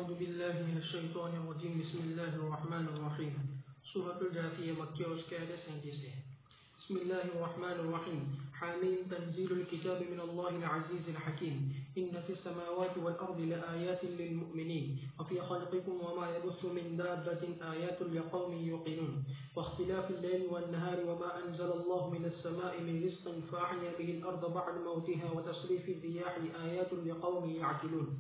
اعوذ باللہ من الشیطان الرجیم بسم اللہ الرحمن الرحیم سورۃ الجاثیہ مکیہ اور اس کے آیت 37 ہے۔ بسم اللہ الرحمن الرحیم حامیم تنزیل الکتاب من اللہ العزیز الحکیم ان فی السماوات والارض لآیات للمؤمنین وفی خلقکم وما یبث من دابۃ آیات لقوم یوقنون واختلاف اللیل والنہار وما انزل اللہ من السماء من رزق فاحیا به الارض بعد موتها وتصریف الرياح آیات لقوم یعقلون۔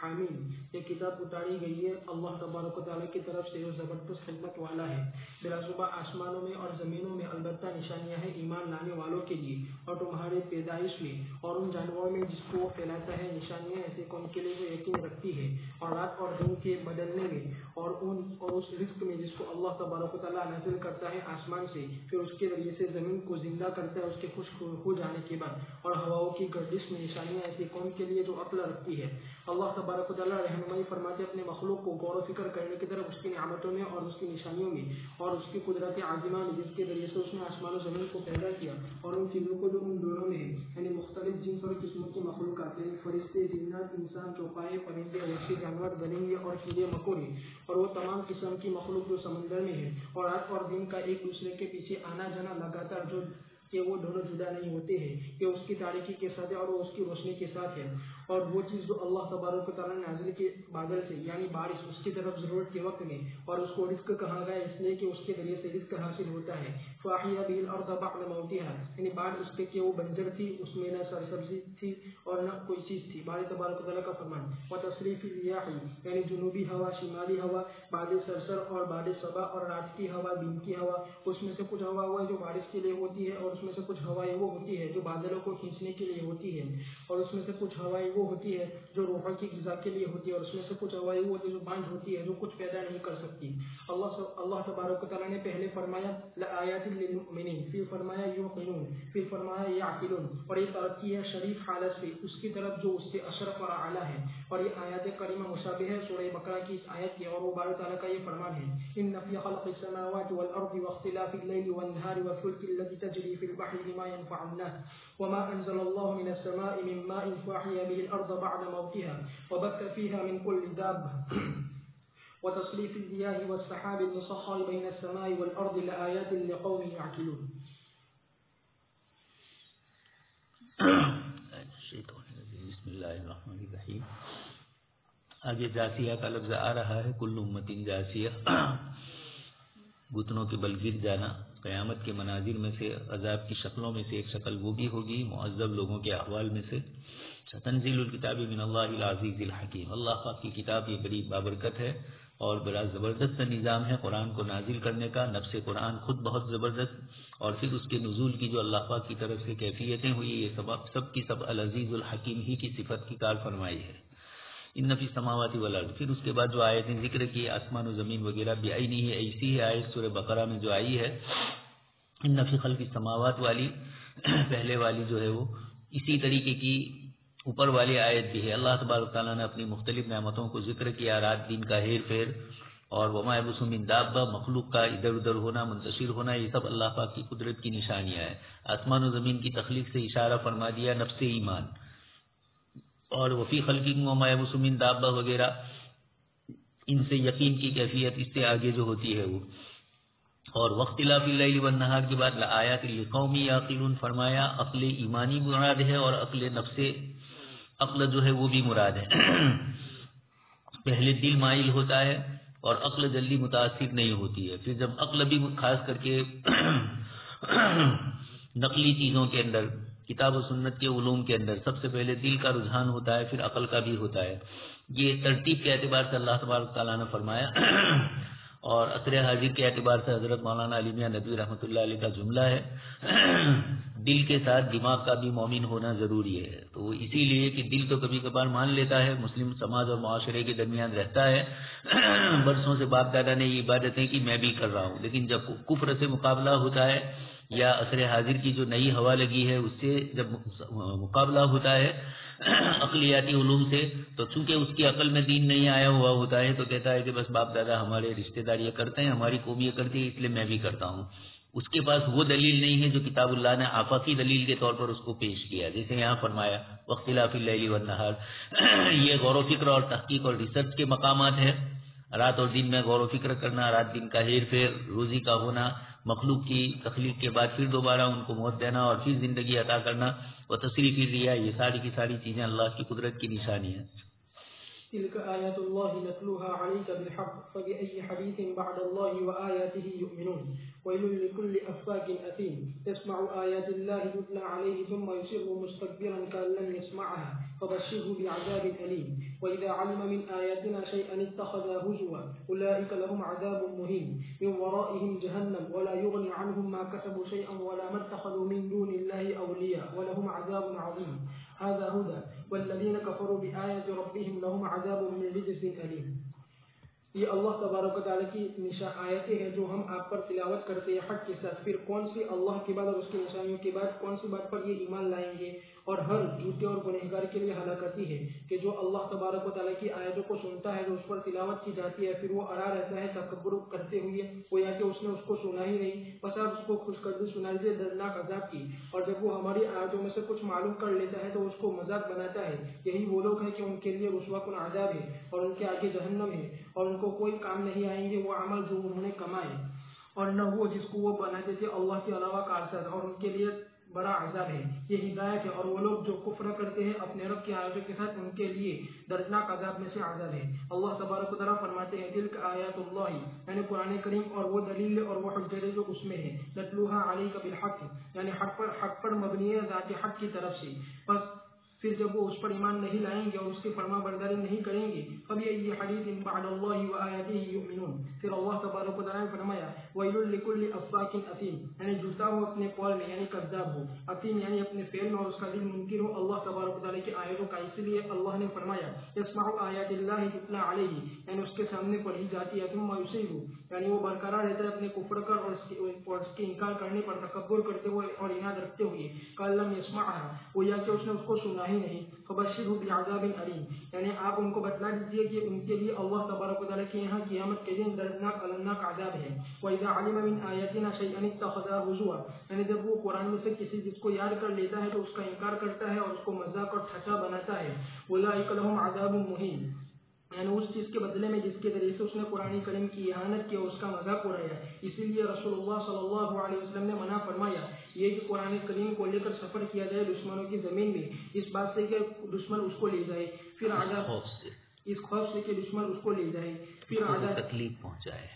حامیم یہ کتاب اتاری گئی ہے اللہ تبارک و تعالیٰ کی طرف سے جو زبردست خدمت والا ہے، بلا شبہ آسمانوں میں اور زمینوں میں البتہ نشانیاں ہیں ایمان لانے والوں کے لیے، اور تمہارے پیدائش میں اور ان جانوروں میں جس کو وہ پھیلاتا ہے نشانیاں ایسے قوم کے لیے جو یقین رکھتی ہے، اور رات اور دن کے بدلنے میں اور اس رزق میں جس کو اللہ تبارک و تعالیٰ نازل کرتا ہے آسمان سے، پھر اس کے ذریعے سے زمین کو زندہ کرتا ہے اس کے خشک ہو جانے کے بعد، اور ہواؤں کی گردش میں نشانیاں ایسی قوم کے لیے جو عقل رکھتی ہے۔ اللہ تبارک و تعالیٰ رہنمائی فرماتے اپنے مخلوق کو غور و فکر کرنے کی طرف اس کی نعمتوں میں اور اس کی نشانیوں میں اور اس کی قدرت عظیمہ میں جس کے ذریعے سے اس نے آسمان و زمین کو پیدا کیا، اور ان چیزوں کو جو ان دونوں میں ہے، یعنی مختلف جنس اور قسموں کی مخلوقات، یعنی فرشتے، جنات، انسان، چوپائے، پرندے، وحشی جانور، درندے اور کیڑے مکوڑے، اور وہ تمام قسم کی مخلوق جو سمندر میں ہے، اور رات اور دن کا ایک دوسرے کے پیچھے آنا جانا لگاتار جو کہ وہ دونوں جدا نہیں ہوتے ہیں، کہ اس کی تاریکی کے ساتھ ہے اور وہ اس کی روشنی کے ساتھ ہے، اور وہ چیز جو اللہ تبارک و تعالیٰ نے نازل کے بادل سے یعنی بارش اس کی طرف ضرورت کے وقت میں، اور اس کو رزق کہا گیا اس لیے کہ اس کے ذریعے سے رزق حاصل ہوتا ہے۔ فاحیا به الارض بعد موتها، یعنی بعد اس کے کہ وہ بنجر تھی، اس میں نہ سرسبزی تھی اور نہ کوئی چیز تھی، باری تبارک و تعالیٰ کا فرمان۔ وتصریف الریاح، یعنی جنوبی ہوا، شمالی ہوا، باد سرسر اور باد صبا، اور رات کی ہوا، دن کی ہوا، اس میں سے کچھ ہوا وہ ہے جو بارش کے لیے ہوتی ہے، اور اس میں سے کچھ ہوائیں وہ ہوتی ہے جو بادلوں کو کھینچنے کے لیے ہوتی ہے، اور اس میں سے کچھ ہوائیں وہ ہوتی ہے جو روحوں کی غذا کے لیے ہوتی ہے، اور اس میں سے کچھ ہوائیں وہ ہوتی ہے جو بانجھ ہوتی ہے جو کچھ پیدا نہیں کر سکتی۔ اللہ تبارک و تعالیٰ نے پہلے فرمایا لآیات للمؤمنین، پھر فرمایا یوقنون، پھر فرمایا یعقلون، اور یہ ترقی ہے شریف حالت سے اس کی طرف جو اس سے اشرف اور اعلیٰ ہے، اور یہ آیات کریمہ مشابہ ہے سورہ بقرہ کی اس آیت کی، اور وہ بارہ تعالیٰ کا یہ فرمان ہے ان فی خلق السماوات والارض واختلاف اللیل والنہار والفلک التي تجری فی البحر بما ينفع الناس وما انزل الله من السماء من ماء فاحیا به الارض بعد موتها وبث فيها من كل دابة وتصريف الرياح والسحاب المسخر بين السماء والارض لآيات لقوم يعقلون۔ بسم اللہ الرحمن الرحیم۔ آگے جاسیہ کا لفظ آ رہا ہے، کل امت جاسیہ، گھٹنوں کے بل گر جانا۔ قیامت کے مناظر میں سے، عذاب کی شکلوں میں سے ایک شکل وہ بھی ہوگی، معذب لوگوں کے احوال میں سے۔ تنزیل الکتاب من اللہ العزیز الحکیم، اللہ پاک کی کتاب یہ بڑی بابرکت ہے اور بڑا زبردست نظام ہے قرآن کو نازل کرنے کا۔ نفس قرآن خود بہت زبردست، اور پھر اس کے نزول کی جو اللہ پاک کی طرف سے کیفیتیں ہوئی، یہ سب کی سب العزیز الحکیم ہی کی صفت کی کار فرمائی ہے۔ ان فی السماوات والارض، پھر اس کے بعد جو آیتیں ذکر کی آسمان و زمین وغیرہ بعینی ہے، ایسی ہے آیت سورہ بقرہ میں جو آئی ہے، ان فی خلق السماوات والی، پہلے والی جو ہے وہ اسی طریقے کی اوپر والی آیت بھی ہے۔ اللہ تبارک تعالیٰ نے اپنی مختلف نعمتوں کو ذکر کیا، رات دن کا ہیر پھیر، اور وما یبث من دابہ، مخلوق کا ادھر ادھر ہونا، منتشر ہونا، یہ سب اللہ پاک کی قدرت کی نشانیاں ہیں۔ آسمان و زمین کی تخلیق سے اشارہ فرما دیا نفس ایمان، اور وفی خلقکم وما یبث من دابہ وغیرہ، ان سے یقین کی کیفیت اس سے آگے جو ہوتی ہے وہ، اور واختلاف اللیل والنہار کے بعد لآیات لقوم یعقلون فرمایا۔ عقل ایمانی مراد ہے اور عقل جو ہے وہ بھی مراد ہے۔ پہلے دل مائل ہوتا ہے اور عقل جلدی متاثر نہیں ہوتی ہے، پھر جب عقل بھی خاص کر کے نقلی چیزوں کے اندر، کتاب و سنت کے علوم کے اندر سب سے پہلے دل کا رجحان ہوتا ہے، پھر عقل کا بھی ہوتا ہے۔ یہ ترتیب کے اعتبار سے اللہ تبارک تعالیٰ نے فرمایا، اور عصر حاضر کے اعتبار سے حضرت مولانا علی میاں ندوی رحمۃ اللہ علیہ کا جملہ ہے، دل کے ساتھ دماغ کا بھی مومن ہونا ضروری ہے۔ تو اسی لیے کہ دل تو کبھی کبھار مان لیتا ہے، مسلم سماج اور معاشرے کے درمیان رہتا ہے، برسوں سے باپ دادا نے یہ عبادتیں کی میں بھی کر رہا ہوں، لیکن جب کفر سے مقابلہ ہوتا ہے یا عصر حاضر کی جو نئی ہوا لگی ہے اس سے جب مقابلہ ہوتا ہے عقلیاتی علوم سے، تو چونکہ اس کی عقل میں دین نہیں آیا ہوا ہوتا ہے تو کہتا ہے کہ بس باپ دادا ہمارے رشتہ دار یہ کرتے ہیں، ہماری قوم یہ کرتی ہے، اس لیے میں بھی کرتا ہوں۔ اس کے پاس وہ دلیل نہیں ہے جو کتاب اللہ نے آفاقی دلیل کے طور پر اس کو پیش کیا، جیسے یہاں فرمایا واختلاف اللیل والنہار. یہ غور و فکر اور تحقیق اور ریسرچ کے مقامات ہیں. رات اور دن میں غور و فکر کرنا، رات دن کا ہیر پھیر، روزی کا ہونا، مخلوق کی تخلیق کے بعد پھر دوبارہ ان کو موت دینا اور پھر زندگی عطا کرنا، و تصریف الریا، یہ ساری کی ساری چیزیں اللہ کی قدرت کی نشانی ہیں. تلك آيات الله نتلوها عليك بالحق فبأي حديث بعد الله وآياته يؤمنون ويل لكل أفاك أثيم يسمع آيات الله يتلى عليه ثم يصر مستكبرا كأن لم يسمعها فبشره بعذاب أليم وإذا علم من آياتنا شيئا اتخذها هزوا أولئك لهم عذاب مهين من ورائهم جهنم ولا يغني عنهم ما كسبوا شيئا ولا ما اتخذوا من دون الله أولياء ولهم عذاب عظيم هذا هدى والذين كفروا بآيات ربهم لهم عذاب من رجس أليم. یہ اللہ تبارک و تعالیٰ کی آیتیں ہیں جو ہم آپ پر تلاوت کرتے ہیں حق کے ساتھ. پھر کون سی اللہ کے بعد اور اس کی نشانیوں کے بعد کون سی بات پر یہ ایمان لائیں گے؟ اور ہر جھوٹے اور گنہگار کے لیے ہلاکتی ہے کہ جو اللہ تبارک و تعالیٰ کی آیتوں کو سنتا ہے، جو اس پر تلاوت کی جاتی ہے، پھر وہ اڑا رہتا ہے تکبر کرتے ہوئے، وہ یا کہ اس نے اس کو سنا ہی نہیں، بس آپ اس کو خوشخبری سنائی دے دردناک عذاب کی. اور جب وہ ہماری آیتوں میں سے کچھ معلوم کر لیتا ہے تو اس کو مذاق بناتا ہے. یہی وہ لوگ ہیں کہ ان کے لیے رسوا کن عذاب ہے اور ان کے آگے جہنم ہے اور ان کو کوئی کام نہیں آئیں گے وہ عمل جو انہوں نے کمائے، اور نہ وہ جس کو وہ بناتے تھے اللہ کے علاوہ کارساز، اور ان کے لیے بڑا عذاب ہے. یہ ہدایت ہے، اور وہ لوگ جو کفر کرتے ہیں اپنے رب کی آیتوں کے ساتھ ان کے لیے دردناک عذاب میں سے عذاب ہے. اللہ تبارک و تعالیٰ فرماتے ہیں تلک آیات اللہ، یعنی قرآن کریم اور وہ دلیل اور وہ حجت جو اس میں ہے، نتلوها علیک بالحق، یعنی حق پر مبنی ہے ذات حق کی طرف سے. بس پھر جب وہ اس پر ایمان نہیں لائیں گے اور اس کی فرما برداری نہیں کریں گے، فبأي حديث بعد الله وآياته يؤمنون، پھر اللہ تبارک و تعالیٰ نے فرمایا ویل لکل افاک اثیم، یعنی جھوٹا ہو اپنے قول میں، یعنی کذاب ہو، اثیم یعنی اپنے فعل میں اور اس کا دل منکر ہو اللہ تبارک و تعالیٰ کی آیتوں کا. اسی لیے اللہ نے فرمایا یسمع آیات اللہ تتلی علیہ، یعنی اس کے سامنے پڑھی جاتی ہے، ثم یصر، یعنی وہ برقرار رہتا ہے اپنے کفر کر اور اس کے انکار کرنے پر، تکبر کرتے ہوئے اور عناد رکھتے ہوئے، کأن لم یسمعها، وہ یا کہ اس نے اس کو سنا ہی نہیں. فبشرہ بعذاب علیم، یعنی آپ ان کو بتلا دیجیے کہ ان کے لیے اللہ تبارک و تعالیٰ کے یہاں قیامت کے دن دردناک المناک عذاب ہے. وَإِذَا عَلِمَ مِنْ آيَاتِنَا شَيْئًا اتَّخَذَهُ هُزُوًا، یعنی جب وہ قرآن میں سے کسی چیز کو یاد کر لیتا ہے تو اس کا انکار کرتا ہے اور اس کو مذاق اور ٹھٹا بناتا ہے. أُولَٰئِكَ لَهُمْ عَذَابٌ مُّهِينٌ، یعنی اس چیز کے بدلے میں جس کے ذریعے سے اس نے قرآن کریم کی اہانت کی اور اس کا مذاق اڑایا. اسی لیے رسول اللہ صلی اللہ علیہ وسلم نے منع فرمایا یہ کہ قرآن کریم کو لے کر سفر کیا جائے دشمنوں کی زمین میں، اس بات سے کہ دشمن اس کو لے جائے، پھر اس خوف سے کہ دشمن اس کو لے جائے، پھر تکلیف پہنچائے،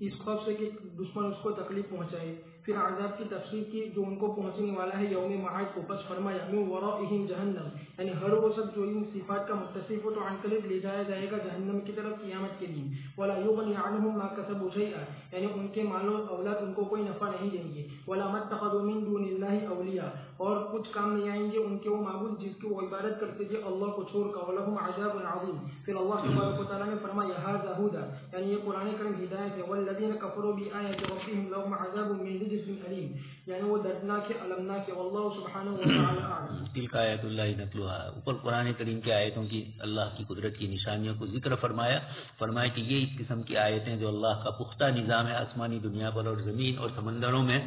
اس خوف سے کہ دشمن اس کو تکلیف پہنچائے. پھر عذاب کی تفصیل کی جو ان کو پہنچنے والا ہے یوم معاد کو. پس فرمایا من ورائہم جہنم، یعنی ہر وہ سب جو ان صفات کا متصف ہو تو عنقریب لے جایا جائے گا جہنم کی طرف قیامت کے دن. ولا یغنی عنہم ما کسبوا شیئا، یعنی ان کے مال و اولاد ان کو کوئی نفع نہیں دیں گے. ولا ما اتخذوا من دون اللہ اولیاء، اور کچھ کام نہیں آئیں گے ان کے وہ معبود جس کی وہ عبادت کرتے تھے اللہ کو چھوڑ کر. ولہم عذاب عظیم، پھر اللہ تبارک و تعالیٰ نے فرمایا ھذا ھدی، یعنی یہ قرآن کریم ہدایت ہے. والذین کفروا بآیات ربہم لہم عذاب من رجس علیم، یعنی وہ دردناک ہے، المناک ہے. واللہ سبحانہ وتعالی اعلم. تلک آیات اللہ نتلوها، اوپر قرآن کریم کی آیتوں کی اللہ کی قدرت کی نشانیوں کو ذکر فرمایا کہ یہ اس قسم کی آیتیں جو اللہ کا پختہ نظام ہے آسمانی دنیا پر اور زمین اور سمندروں میں،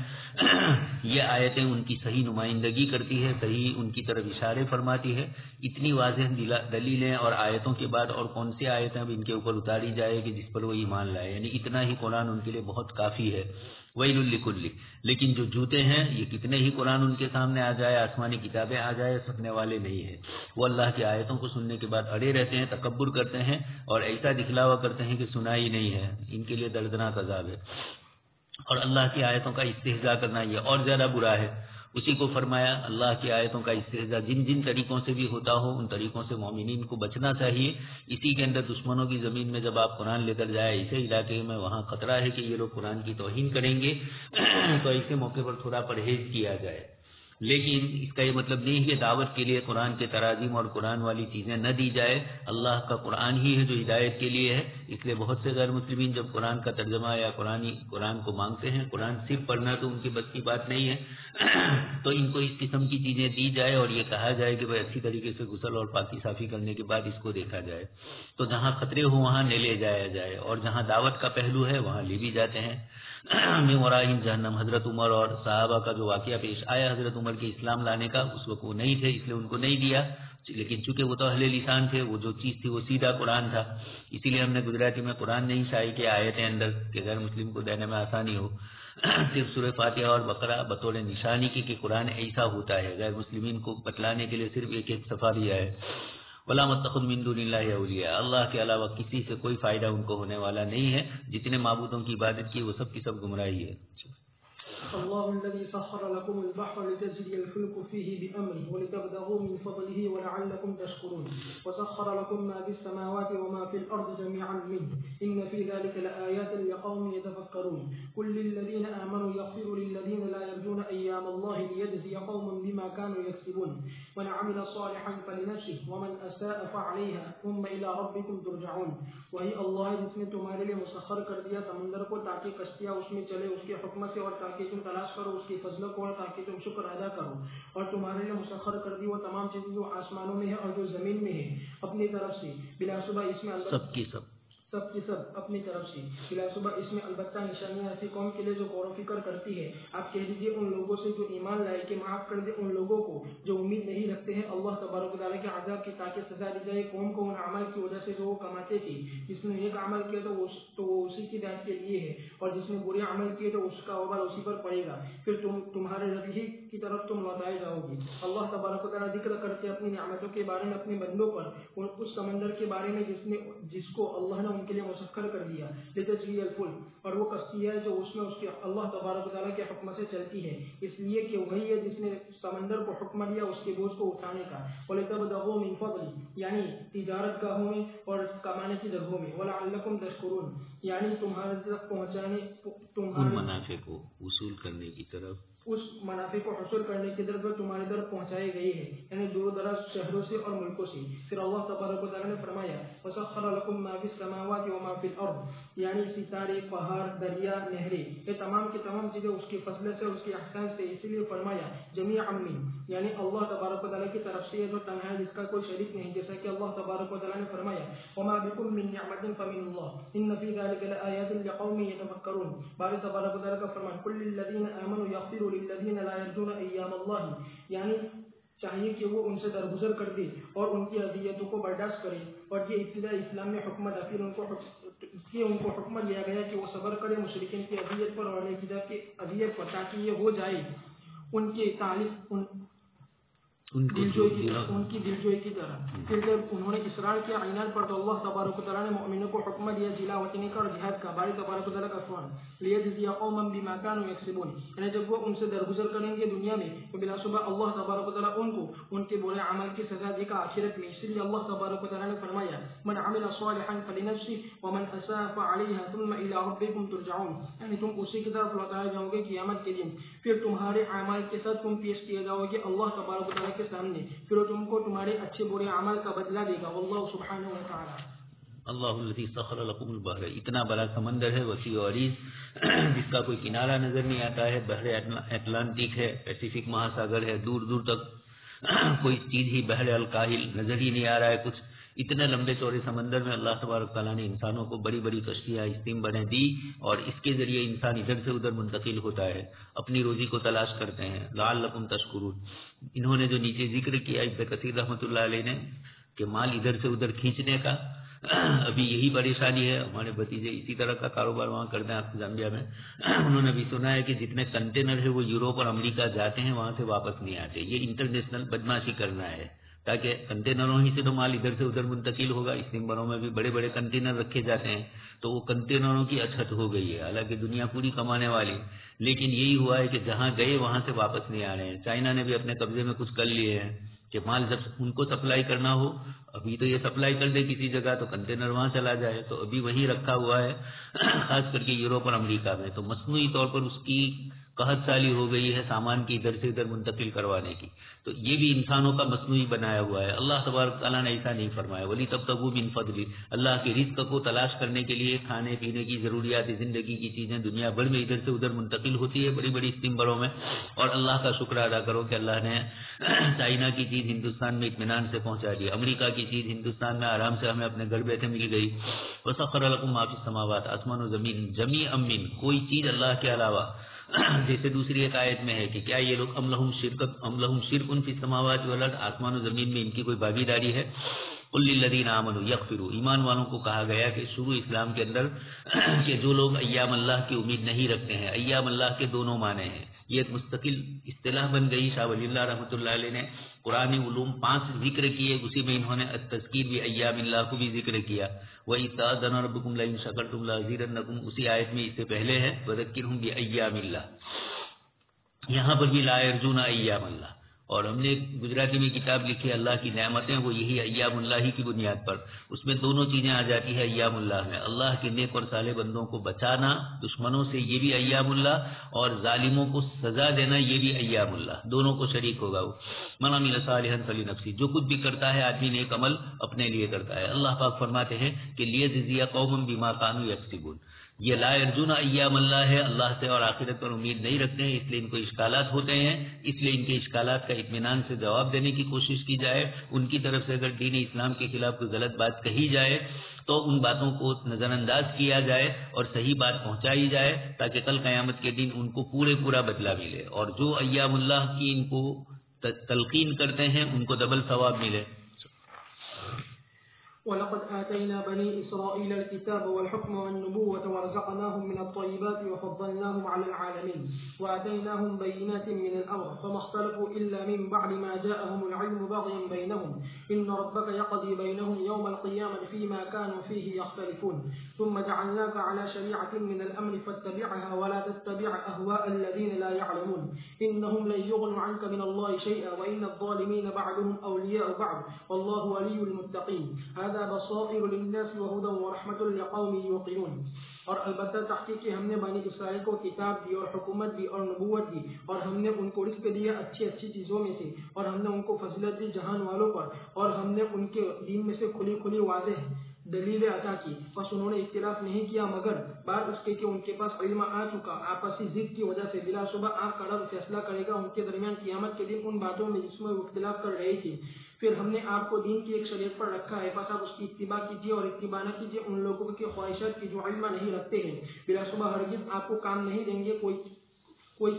یہ آیتیں ان کی صحیح نمائندگی کرتی ہے، صحیح ان کی طرف اشارے فرماتی ہے. اتنی واضح دلیلیں اور آیتوں کے بعد اور کون سی آیتیں اب ان کے اوپر اتاری جائے کہ جس پر وہ ایمان لائے، یعنی اتنا ہی قرآن ان کے لیے بہت کافی ہے. ویل لکل، لیکن جو جھوٹے ہیں یہ کتنے ہی قرآن ان کے سامنے آ جائے، آسمانی کتابیں آ جائے، سننے والے نہیں ہیں. وہ اللہ کی آیتوں کو سننے کے بعد اڑے رہتے ہیں، تکبر کرتے ہیں اور ایسا دکھلاوا کرتے ہیں کہ سنا ہی نہیں ہے. ان کے لیے دردناک عذاب ہے. اور اللہ کی آیتوں کا استہزاء کرنا یہ اور زیادہ برا ہے. اسی کو فرمایا اللہ کی آیتوں کا استہزاء جن جن طریقوں سے بھی ہوتا ہو ان طریقوں سے مومنین کو بچنا چاہیے. اسی کے اندر دشمنوں کی زمین میں جب آپ قرآن لے کر جائے ایسے علاقے میں وہاں خطرہ ہے کہ یہ لوگ قرآن کی توہین کریں گے تو ایسے موقع پر تھوڑا پرہیز کیا جائے. لیکن اس کا یہ مطلب نہیں کہ دعوت کے لیے قرآن کے تراجم اور قرآن والی چیزیں نہ دی جائے. اللہ کا قرآن ہی ہے جو ہدایت کے لیے ہے. اس لیے بہت سے غیر مسلمین جب قرآن کا ترجمہ یا قرآن کو مانگتے ہیں، قرآن صرف پڑھنا تو ان کی بس کی بات نہیں ہے، تو ان کو اس قسم کی چیزیں دی جائے اور یہ کہا جائے کہ بھائی اچھی طریقے سے غسل اور پاکی صافی کرنے کے بعد اس کو دیکھا جائے. تو جہاں خطرے ہو وہاں نہ لے جایا جائے اور جہاں دعوت کا پہلو ہے وہاں لے بھی جاتے ہیں. من ورائہم جہنم، حضرت عمر اور صحابہ کا جو واقعہ پیش آیا حضرت عمر کے اسلام لانے کا، اس وقت وہ نہیں تھے اس لیے ان کو نہیں دیا، لیکن چونکہ وہ تو اہل لسان تھے، وہ جو چیز تھی وہ سیدھا قرآن تھا، اسی لیے ہم نے گجراتی میں قرآن نہیں شائع کیا آیتیں اندر کہ غیر مسلم کو دینے میں آسانی ہو، صرف سورہ فاتحہ اور بقرہ بطور نشانی کی کہ قرآن ایسا ہوتا ہے، غیر مسلمین کو بتلانے کے لیے صرف ایک ایک صفحہ دیا ہے۔ وَلَا مَتَّخِذُ مِن دُونِ اللَّهِ أَوْلِيَاءَ، اللہ کے علاوہ کسی سے کوئی فائدہ ان کو ہونے والا نہیں ہے، جتنے معبودوں کی عبادت کی وہ سب کی سب گمراہی ہے۔ الله الذي سخر لكم البحر لتجري الفلك فيه بأمره ولتبتغوا من فضله ولعلكم تشكرون وسخر لكم ما في السماوات وما في الأرض جميعا منه إن في ذلك لآيات لقوم يتفكرون قل للذين آمنوا يغفروا للذين لا يرجون أيام الله ليجزي قوما بما كانوا يكسبون من عمل صالحا فلنفسه ومن أساء فعليها ثم إلى ربكم ترجعون۔ وہی اللہ ہے جس نے تمہارے لیے مسخر کر دیا سمندر کو تاکہ کشتیاں اس میں چلے اس کے حکم سے، اور تاکہ تم تلاش کرو اس کی فضلوں کو، اور تاکہ تم شکر ادا کرو، اور تمہارے لیے مسخر کر دی وہ تمام چیزیں جو آسمانوں میں ہے اور جو زمین میں ہے اپنی طرف سے، بلا صبح اس میں سب کی سب اپنی طرف سے، بلا صبح اس میں البتہ نشانیاں ایسی قوم کے لیے جو غور و فکر کرتی ہے۔ آپ کہہ دیجیے ان لوگوں سے جو ایمان لائے کہ معاف کر دے ان لوگوں کو جو امید نہیں رکھتے ہیں اللہ تبارک و تعالیٰ کے عذاب کی، تاکہ سزا دی جائے قوم کو ان عمل کی وجہ سے جو وہ کماتے تھے۔ جس نے ایک عمل کیا تو وہ اسی کی ذات کے لیے ہے، اور جس نے برے عمل کیے تو اس کا وبال اسی پر پڑے گا، پھر تمہارے رب ہی کی طرف تم لوٹائے جاؤ گے۔ اللہ تبارک و تعالیٰ ذکر کرتے اپنی نعمتوں کے بارے میں اپنے بندوں پر، اس سمندر کے بارے میں جس کو اللہ نے ان کے لیے مسخر کر دیا، لتجری الفلک، اور وہ کشتی ہے جو اس میں اس کے اللہ تبارک و تعالیٰ کے حکم سے چلتی ہے، اس لیے کہ وہی ہے جس نے سمندر کو حکم دیا اس کے بوجھ کو اٹھانے کا، وَلِتَبْتَغُوا مِن فَضْلِهِ، یعنی تجارت گاہوں میں اور کمانے کی جگہوں میں، وَلَعَلَّكُمْ تَشْكُرُونَ، یعنی تمہارے تک پہنچانے ان منافع کو وصول کرنے کی طرف، اس منافع کو حصول کرنے کی طرف تمہاری طرف پہنچائے گئے ہیں، یعنی دور دراز شہروں سے اور ملکوں سے۔ پھر اللہ تبارک و تعالیٰ نے فرمایا وَسَخَّرَ لَكُم مَّا فِي السَّمَاوَاتِ وَمَا فِي الْأَرْضِ، یعنی ستارے، پہاڑ، دریا، نہریں، یہ تمام کی تمام چیزیں اس کی فضل سے اور اس کے احسان سے، اسی لیے فرمایا جمیعا من، یعنی اللہ تبارک و تعالیٰ کی طرف سے جو تنہا ہے جس کا کوئی شریک نہیں، جیسا کہ اللہ تبارک و تعالیٰ نے فرمایا وَمَا بِكُم مِّن نِّعْمَةٍ فَمِنَ اللَّهِ إِنَّ فِي ذَلِكَ لَآيَاتٍ لِقَوْمٍ يَتَفَكَّرُونَ۔ باری تبارک و تعالیٰ کا فرمان قُل لِّلَّذِينَ آمَنُوا يَغْفِرُوا لِلَّذِينَ لا يرجون ایام اللہ، یعنی چاہیے کہ وہ ان سے درگزر کر دے اور ان کی اذیتوں کو برداشت کرے، اور یہ ابتدا اسلام میں حکم تھا، پھر ان کو حکم دیا گیا کہ وہ صبر کرے مشرکین کی اذیت پر اور نیکیدار کی اذیت پر، تاکہ یہ ہو جائے ان کی تعلیم ان کی دلجوئی کی طرح۔ پھر جب انہوں نے اصرار کیا عناد پر تو اللہ تبارک و تعالیٰ نے مومنوں کو حکم دیا جلا وطنی کا اور جہاد کا۔ باری تبارک و تعالیٰ کا فرمان لیجزی قوما بما كانوا يكسبون، یعنی جب وہ ان سے درگزر کریں گے دنیا میں تو بلا شبہ اللہ تبارک و تعالیٰ ان کو ان کے برے عمل کی سزا دے گا آخرت میں۔ اسی لیے اللہ تبارک و تعالیٰ نے فرمایا من عمل صالحا فلنفسه ومن اساء فعليها ثم الى ربكم ترجعون، یعنی تم اسی کی طرف لوٹائے جاؤ گے قیامت کے دن، پھر تمہارے اعمال کے ساتھ تم پیش کیے جاؤ گے اللہ تبارک و تعالیٰ کے سامنے، پھر تم کو تمہارے اچھے برے اعمال کا بدلہ دے گا۔ واللہ سبحانہ و تعالی اللہ الذی سخر لکم البحر، اتنا بڑا سمندر ہے وسیع و عریض جس کا کوئی کنارہ نظر نہیں آتا ہے، بحر اٹلانٹک ہے، پیسیفک مہاساگر ہے، دور دور تک کوئی چیز ہی بحر الکاہل نظر ہی نہیں آ رہا ہے کچھ۔ اتنے لمبے چوڑے سمندر میں اللہ تبارک تعالیٰ نے انسانوں کو بڑی بڑی کشتیاں اسٹیم بنے دی، اور اس کے ذریعے انسان ادھر سے ادھر منتقل ہوتا ہے، اپنی روزی کو تلاش کرتے ہیں۔ لعلکم تشکرون، انہوں نے جو نیچے ذکر کیا ابن کثیر رحمۃ اللہ علیہ نے کہ مال ادھر سے ادھر کھینچنے کا، ابھی یہی پریشانی ہے۔ ہمارے بھتیجے اسی طرح کا کاروبار وہاں کرتے ہیں زامبیا میں، انہوں نے بھی سنا ہے کہ جتنے کنٹینر ہے وہ یوروپ اور امریکہ جاتے ہیں وہاں سے واپس نہیں آتے۔ یہ انٹرنیشنل بدماشی کرنا ہے تاکہ کنٹینروں ہی سے تو مال ادھر سے ادھر منتقل ہوگا۔ اسٹیمروں میں بھی بڑے بڑے کنٹینر رکھے جاتے ہیں، تو وہ کنٹینروں کی اچھت ہو گئی ہے، حالانکہ دنیا پوری کمانے والی، لیکن یہی ہوا ہے کہ جہاں گئے وہاں سے واپس نہیں آ رہے ہیں۔ چائنا نے بھی اپنے قبضے میں کچھ کر لیے ہیں کہ مال جب ان کو سپلائی کرنا ہو، ابھی تو یہ سپلائی کر دے کسی جگہ تو کنٹینر وہاں چلا جائے، تو ابھی وہیں رکھا ہوا ہے خاص کر کے یوروپ اور امریکہ میں۔ تو مصنوعی طور پر اس کی قحط سالی ہو گئی ہے سامان کی ادھر سے ادھر منتقل کروانے کی، تو یہ بھی انسانوں کا مصنوعی بنایا ہوا ہے۔ اللہ تبارک تعالیٰ نے ایسا نہیں فرمایا، ولی تبتغوا من فضل، اللہ کے رزق کو تلاش کرنے کے لیے کھانے پینے کی ضروریات زندگی کی چیزیں دنیا بھر میں ادھر سے ادھر منتقل ہوتی ہے بڑی بڑی اسٹیمروں میں، اور اللہ کا شکر ادا کرو کہ اللہ نے چائنا کی چیز ہندوستان میں اطمینان سے پہنچا دی، امریکہ کی چیز ہندوستان میں آرام سے ہمیں اپنے گھر بیٹھے مل گئی۔ وسخر لکم ما فی السماوات، آسمان و زمین جمیعا من، کوئی چیز اللہ کے علاوہ، جیسے دوسری ایک آیت میں ہے کہ کیا یہ لوگ ام لہم شرک فی السماوات والارض، آسمان و زمین میں ان کی کوئی بھاگیداری ہے؟ قل للذین آمنوا یغفروا، ایمان والوں کو کہا گیا کہ شروع اسلام کے اندر کہ جو لوگ ایام اللہ کی امید نہیں رکھتے ہیں، ایام اللہ کے دونوں معنی ہیں، یہ ایک مستقل اصطلاح بن گئی۔ شاہ ولی اللہ رحمۃ اللہ علیہ نے قرآن علوم 5 ذکر کیے، اسی میں انہوں نے التذکیر بھی ایام اللہ کو بھی ذکر کیا۔ وَإِذْ تَأَذَّنَ رَبُّكُمْ لَئِن شَكَرْتُمْ لَأَزِيدَنَّكُمْ، اسی آیت میں اس سے پہلے ہے وَذَكِّرْهُمْ بِأَيَّامِ اللَّهِ، یہاں پر بھی لا يرجون ایام اللہ۔ اور ہم نے گجراتی میں کتاب لکھی اللہ کی نعمتیں، وہ یہی ایام اللہ کی بنیاد پر، اس میں دونوں چیزیں آ جاتی ہے ایام اللہ میں، اللہ کے نیک اور صالح بندوں کو بچانا دشمنوں سے یہ بھی ایام اللہ، اور ظالموں کو سزا دینا یہ بھی ایام اللہ، دونوں کو شریک ہوگا وہ۔ من عمل صالحا فلنفسہ، جو کچھ بھی کرتا ہے آدمی نیک عمل اپنے لیے کرتا ہے۔ اللہ پاک فرماتے ہیں کہ لیجزی قوما بما كانوا یکسبون، یہ لا یرجون ایام اللہ ہے، اللہ سے اور آخرت پر امید نہیں رکھتے ہیں، اس لیے ان کو اشکالات ہوتے ہیں، اس لیے ان کے اشکالات کا اطمینان سے جواب دینے کی کوشش کی جائے۔ ان کی طرف سے اگر دین اسلام کے خلاف کوئی غلط بات کہی جائے تو ان باتوں کو نظر انداز کیا جائے اور صحیح بات پہنچائی جائے، تاکہ کل قیامت کے دن ان کو پورا بدلہ ملے، اور جو ایام اللہ کی ان کو تلقین کرتے ہیں ان کو ڈبل ثواب ملے۔ وَلَقَدْ آتَيْنَا بَنِي إِسْرَائِيلَ الْكِتَابَ وَالْحُكْمَ وَالنُّبُوَّةَ وَرَزَقْنَاهُمْ مِنَ الطَّيِّبَاتِ وَفَضَّلْنَاهُمْ عَلَى الْعَالَمِينَ وَآتَيْنَاهُمْ بَيِّنَاتٍ مِنَ الْأَمْرِ فَمَا اخْتَلَفُوا إِلَّا مِنْ بَعْدِ مَا جَاءَهُمُ الْعِلْمُ بَغْيًا بَيْنَهُمْ إِنَّ رَبَّكَ يَقْضِي بَيْنَهُمْ يَوْمَ الْقِيَامَةِ فِيمَا كَانُوا فِيهِ يَخْتَلِفُونَ ثُمَّ جَعَلْنَاكَ عَلَى شَرِيعَةٍ مِنَ الْأَمْرِ فَاتَّبِعْهَا وَلَا تَتَّبِعْ أَهْوَاءَ الَّذِينَ لَا يَعْلَمُونَ إِنَّهُمْ لَن يُغْنُوا عَنكَ مِنَ اللَّهِ شَيْئًا وَإِنَّ الظَّالِمِينَ بَعْضُهُمْ أَوْلِيَاءُ بَعْضٍ وَاللَّهُ وَلِيُّ الْمُتَّقِينَ هَذَا بَصَائِرُ لِلنَّاسِ وَهُدًى وَرَحْمَةٌ لِقَوْمٍ يُوقِنُونَ۔ اور البتہ تحقیق کہ ہم نے بنی اسرائیل کو کتاب دی اور حکومت دی اور نبوت دی، اور ہم نے ان کو رزق دیا اچھی چیزوں میں سے، اور ہم نے ان کو فضیلت دی جہان والوں پر، اور ہم نے ان کے دین میں سے کھلی واضح دلیلیں عطا کی، بس انہوں نے اختلاف نہیں کیا مگر بعد اس کے کہ ان کے پاس علم آ چکا، آپسی ضد کی وجہ سے بلا شبہ آپ کا رب فیصلہ کرے گا ان کے درمیان قیامت کے دن ان باتوں میں جس میں وہ اختلاف کر رہے تھے۔ پھر ہم نے آپ کو دین کی ایک شریعت پر رکھا ہے، بس آپ اس کی اتباع کیجیے اور اتباع نہ کیجیے ان لوگوں کی خواہشات کی جو علم نہیں رکھتے ہیں، بلا شبہ ہرگز آپ کو کام نہیں دیں گے کوئی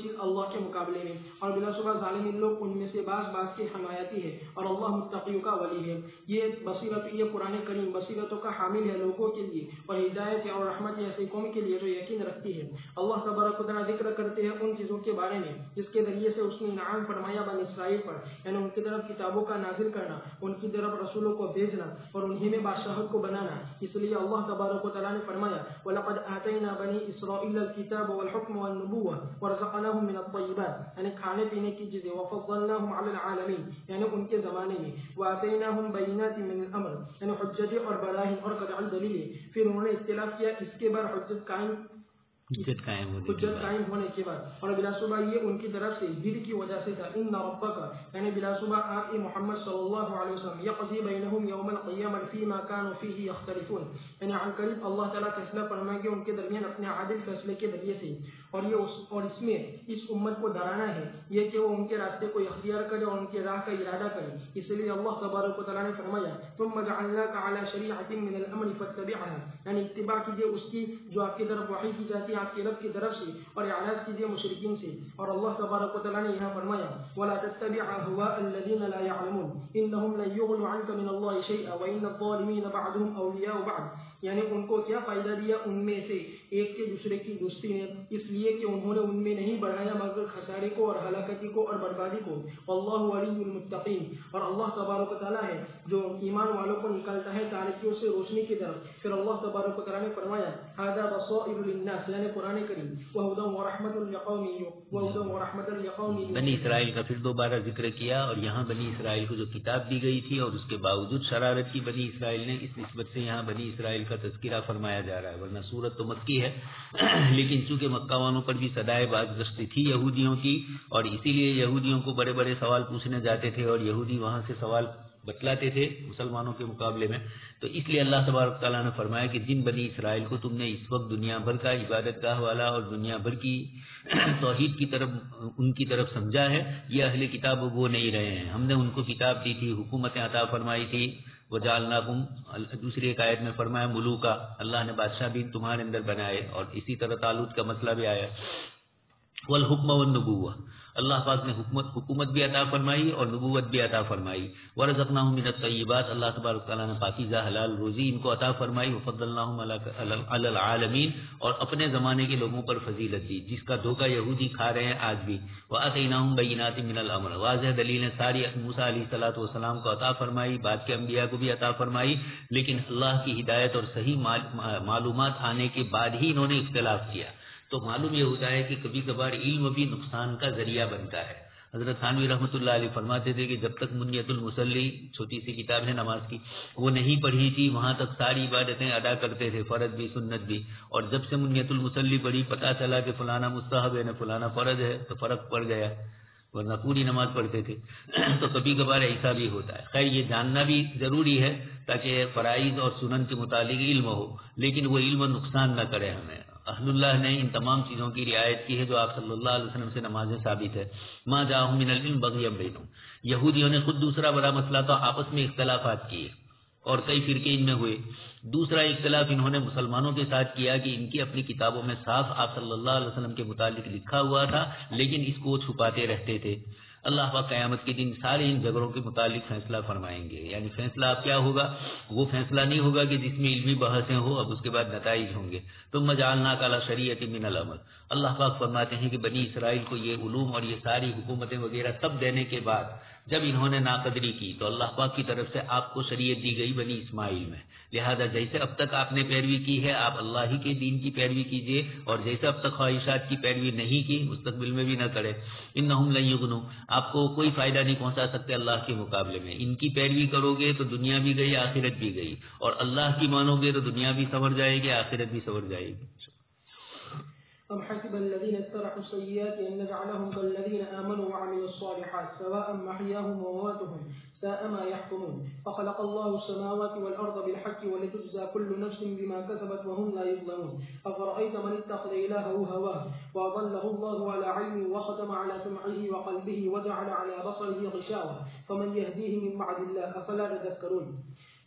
چیز اللہ کے مقابلے میں، اور بلا شبہ ظالم لوگ ان میں سے بعض کی حمایتی ہے، اور اللہ متقیوں کا ولی ہے۔ یہ بصیرت، یہ قرآن کریم بصیرتوں کا حامل ہے لوگوں کے لیے، اور ہدایت اور رحمت ایسی قوم کے لیے جو یقین رکھتی ہے۔ اللہ تبارک و تعالیٰ ذکر کرتے ہیں ان چیزوں کے بارے میں جس کے ذریعے سے اس نے انعام فرمایا بنی اسرائیل پر، یعنی ان کی طرف کتابوں کا نازل کرنا، ان کی طرف رسولوں کو بھیجنا اور انہی میں بادشاہت کو بنانا۔ اس لیے اللہ تبارک و تعالیٰ نے فرمایا وَلَقَدْ آتَيْنَا بَنِي إِسْرَائِيلَ الْكِتَابَ وَالْحُكْمَ وَالنُّبُوَّةَ وَرَزَقْنَاهُمْ مِنَ الطَّيِّبَاتِ، یعنی کھانے پینے کی چیزیں، وَفَضَّلْنَاهُمْ عَلَى الْعَالَمِينَ، یعنی ان کے زمانے میں، وَآتَيْنَاهُمْ بَيِّنَاتٍ مِنَ الْأَمْرِ، یعنی حجتیں اور براہین اور قطعی دلیلیں۔ پھر انہوں نے اختلاف کیا اس کے بعد حجت قائم ہونے کے بعد، اور بلا شبہ یہ ان کی طرف سے ضد کی وجہ سے تھا۔ ان ربک، یعنی بلا شبہ آپ محمد صلی اللہ علیہ وسلم، یقضی بینہم یوم القیامۃ فیما کانوا فیہ یختلفون، یعنی عن قریب اللہ تعالیٰ فیصلہ فرمائیں گے ان کے درمیان اپنے عادل فیصلے کے ذریعے سے، اور اس میں اس امت کو ڈرانا ہے یہ کہ وہ ان کے راستے کو اختیار کرے اور ان کی راہ کا ارادہ کرے۔ اس لیے اللہ تبارک و تعالیٰ نے فرمایا ثم جعلناک علی شریعۃ من الامر فاتبعها، یعنی اتباع کیجیے اس کی جو آپ کی طرف وحی کی جاتی ہے آپ کے رب کی طرف سے، اور اعراض کیجیے مشرکین سے۔ اور اللہ تبارک و تعالیٰ نے یہاں فرمایا ولا تتبع اهواء الذين لا يعلمون انهم لن يغنوا عنك من الله شيئا وان الظالمين بعضهم اولياء بعض، یعنی ان کو کیا فائدہ دیا ان میں سے ایک کے دوسرے کی دوستی نے، اس لیے کہ انہوں نے ان میں نہیں بڑھایا مگر خسارے کو اور ہلاکتی کو اور بربادی کو۔ واللہ ولی المتقین، اور اللہ تبارک و تعالیٰ ہے جو ایمان والوں کو نکالتا ہے تاریکیوں سے روشنی کی طرف۔ پھر اللہ تبارک و تعالیٰ نے فرمایا ھذا بصائر للناس، یعنی قرآن کریم، وہدی ورحمۃ لقوم بنی اسرائیل کا پھر دوبارہ ذکر کیا، اور یہاں بنی اسرائیل کو جو کتاب دی گئی تھی اور اس کے باوجود شرارت کی بنی اسرائیل نے، اس نسبت سے یہاں بنی اسرائیل کا تذکرہ فرمایا جا رہا ہے، ورنہ سورت تو مکی ہے لیکن چونکہ مکہ والوں مسلمانوں پر بھی صدائے بازگشت تھی یہودیوں کی، اور اسی لیے یہودیوں کو بڑے بڑے سوال پوچھنے جاتے تھے اور یہودی وہاں سے سوال بتلاتے تھے مسلمانوں کے مقابلے میں. تو اس لیے اللہ تبارک تعالیٰ نے فرمایا کہ جن بنی اسرائیل کو تم نے اس وقت دنیا بھر کا عبادت گاہ والا اور دنیا بھر کی توحید کی طرف ان کی طرف سمجھا ہے، یہ اہل کتاب وہ نہیں رہے ہیں. ہم نے ان کو کتاب دی تھی، حکومتیں عطا فرمائی تھی. وجعلناکم، دوسری ایک آیت میں فرمایا ملوکا، اللہ نے بادشاہ بھی تمہارے اندر بنائے. اور اسی طرح طالوت کا مسئلہ بھی آیا. والحکم والنبوہ، اللہ پاک نے حکومت بھی عطا فرمائی اور نبوت بھی عطا فرمائی. ورزقناہم من الطیبات، اللہ تبارک تعالیٰ نے پاکیزہ حلال روزی ان کو عطا فرمائی. وفضلناہم علی العالمین، اور اپنے زمانے کے لوگوں پر فضیلت دی، جس کا دھوکہ یہودی کھا رہے ہیں آج بھی. وآتیناہم بینات من الامر، واضح دلیلیں ساری موسیٰ علیہ الصلوۃ والسلام کو عطا فرمائی، بعد کے انبیاء کو بھی عطا فرمائی. لیکن اللہ کی ہدایت اور صحیح معلومات آنے کے بعد ہی انہوں نے اختلاف کیا. تو معلوم یہ ہوتا ہے کہ کبھی کبھار علم بھی نقصان کا ذریعہ بنتا ہے. حضرت تھانوی رحمۃ اللہ علیہ فرماتے تھے کہ جب تک منیت المصلی، چھوٹی سی کتاب ہے نماز کی، وہ نہیں پڑھی تھی وہاں تک ساری عبادتیں ادا کرتے تھے، فرض بھی سنت بھی. اور جب سے منیت المصلی پڑھی، پتہ چلا کہ فلانا مستحب ہے نہ فلانا فرض ہے، تو فرق پڑ گیا، ورنہ پوری نماز پڑھتے تھے. تو کبھی کبھار ایسا بھی ہوتا ہے. خیر یہ جاننا بھی ضروری ہے تاکہ فرائض اور سنن کے متعلق علم ہو، لیکن وہ علم نقصان نہ کرے ہمیں. اہل اللہ نے ان تمام چیزوں کی رعایت کی ہے جو آپ صلی اللہ علیہ وسلم سے نمازیں ثابت ہے. ما جاءہم من العلم بغیا بینہم، یہودیوں نے خود دوسرا بڑا مسئلہ تو آپس میں اختلافات کیے اور کئی فرقے ان میں ہوئے. دوسرا اختلاف انہوں نے مسلمانوں کے ساتھ کیا کہ ان کی اپنی کتابوں میں صاف آپ صلی اللہ علیہ وسلم کے متعلق لکھا ہوا تھا، لیکن اس کو چھپاتے رہتے تھے. اللہ پاک قیامت کے دن سارے ان جھگڑوں کے متعلق فیصلہ فرمائیں گے. یعنی فیصلہ اب کیا ہوگا؟ وہ فیصلہ نہیں ہوگا کہ جس میں علمی بحثیں ہو، اب اس کے بعد نتائج ہوں گے. ثم جعلناک علی شریعۃ من الامر، اللہ پاک فرماتے ہیں کہ بنی اسرائیل کو یہ علوم اور یہ ساری حکومتیں وغیرہ سب دینے کے بعد جب انہوں نے ناقدری کی تو اللہ پاک کی طرف سے آپ کو شریعت دی گئی بنی اسماعیل میں. لہذا جیسے اب تک آپ نے پیروی کی ہے، آپ اللہ ہی کے دین کی پیروی کیجیے، اور جیسے اب تک خواہشات کی پیروی نہیں کی، مستقبل میں بھی نہ کرے. انہم لن یغنوا، آپ کو کوئی فائدہ نہیں پہنچا سکتے اللہ کے مقابلے میں. ان کی پیروی کرو گے تو دنیا بھی گئی، آخرت بھی گئی، اور اللہ کی مانو گے تو دنیا بھی سنور جائے گی، آخرت بھی سنور جائے گی. أم حسب الذين اجترحوا السيئات أن نجعلهم كالذين آمنوا وعملوا الصالحات سواء محياهم ومماتهم ساء ما يحكمون. فخلق الله السماوات والأرض بالحق ولتجزى كل نفس بما كسبت وهم لا يظلمون. أفرأيت من اتخذ إلهه هواه وأضله الله على علم وختم على سمعه وقلبه وجعل على بصره غشاوة فمن يهديه من بعد الله أفلا تذكرون.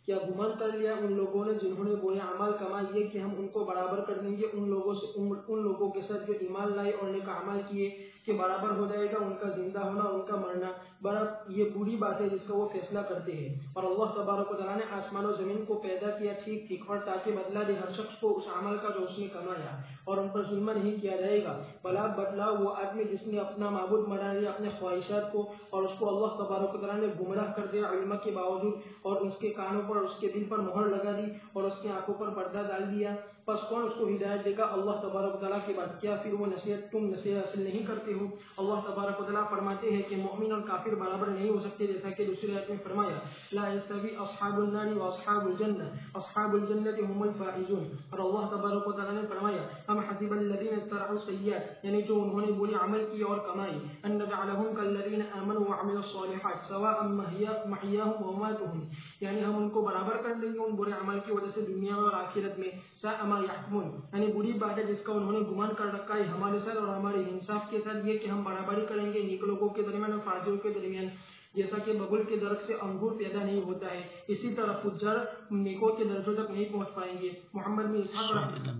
کیا گمان کر لیا ان لوگوں نے جنہوں نے برے اعمال کمائے کہ ہم ان کو برابر کر دیں گے ان لوگوں کے ساتھ جو ایمان لائے اور نیک اعمال کیے، کہ برابر ہو جائے گا ان کا زندہ ہونا اور ان کا مرنا. بڑا یہ بری بات ہے جس کا وہ فیصلہ کرتے ہیں. اور اللہ تبارک و تعالیٰ نے آسمان و زمین کو پیدا کیا ٹھیک ٹھیک، اور تاکہ بدلا دے ہر شخص کو اس عمل کا جو اس نے کمایا، اور ان پر ظلم نہیں کیا جائے گا. بلا بدلا وہ آدمی جس نے اپنا معبود بنا لیا اپنے خواہشات کو، اور اس کو اللہ تبارک و تعالیٰ نے گمراہ کر دیا علم کے باوجود، اور اس کے کانوں پر اس کے دل پر مہر لگا دی اور اس کی آنکھوں پر پردہ ڈال دیا. پس کون اس کو ہدایت دے گا اللہ تبارک و تعالیٰ کی بات؟ کیا پھر وہ تم نصیحت حاصل نہیں کرتے ہو؟ اللہ تبارک و تعالیٰ فرماتے ہیں کہ مومن اور کافر برابر نہیں ہو سکتے، جیسا کہ دوسری آیت میں فرمایا لا یستوی اصحاب النار واصحاب الجنہ اصحاب الجنۃ هم الفائزون. اور اللہ تبارک و تعالیٰ نے فرمایا ام حسب الذین اجترحوا السیئات، یعنی جو انہوں نے برے عمل کیے اور کمائے، ان نجعلهم كالذین آمنوا وعملوا الصالحات سواء محیاهم ومماتهم، یعنی ہم ان کو برابر کر دیں گے ان برے عمل کی وجہ سے دنیا اور آخرت میں. ساء ما يحكمون، یعنی بری بات ہے جس کا انہوں نے گمان کر رکھا ہے ہمارے ساتھ اور ہمارے انصاف کے ساتھ، یہ کہ ہم برابری کریں گے نیک لوگوں کے درمیان اور فاجروں کے درمیان. جیسا کہ ببول کے درخت سے انگور پیدا نہیں ہوتا ہے، اسی طرح فجار نیکوں کے درجوں تک نہیں پہنچ پائیں گے. محمد میں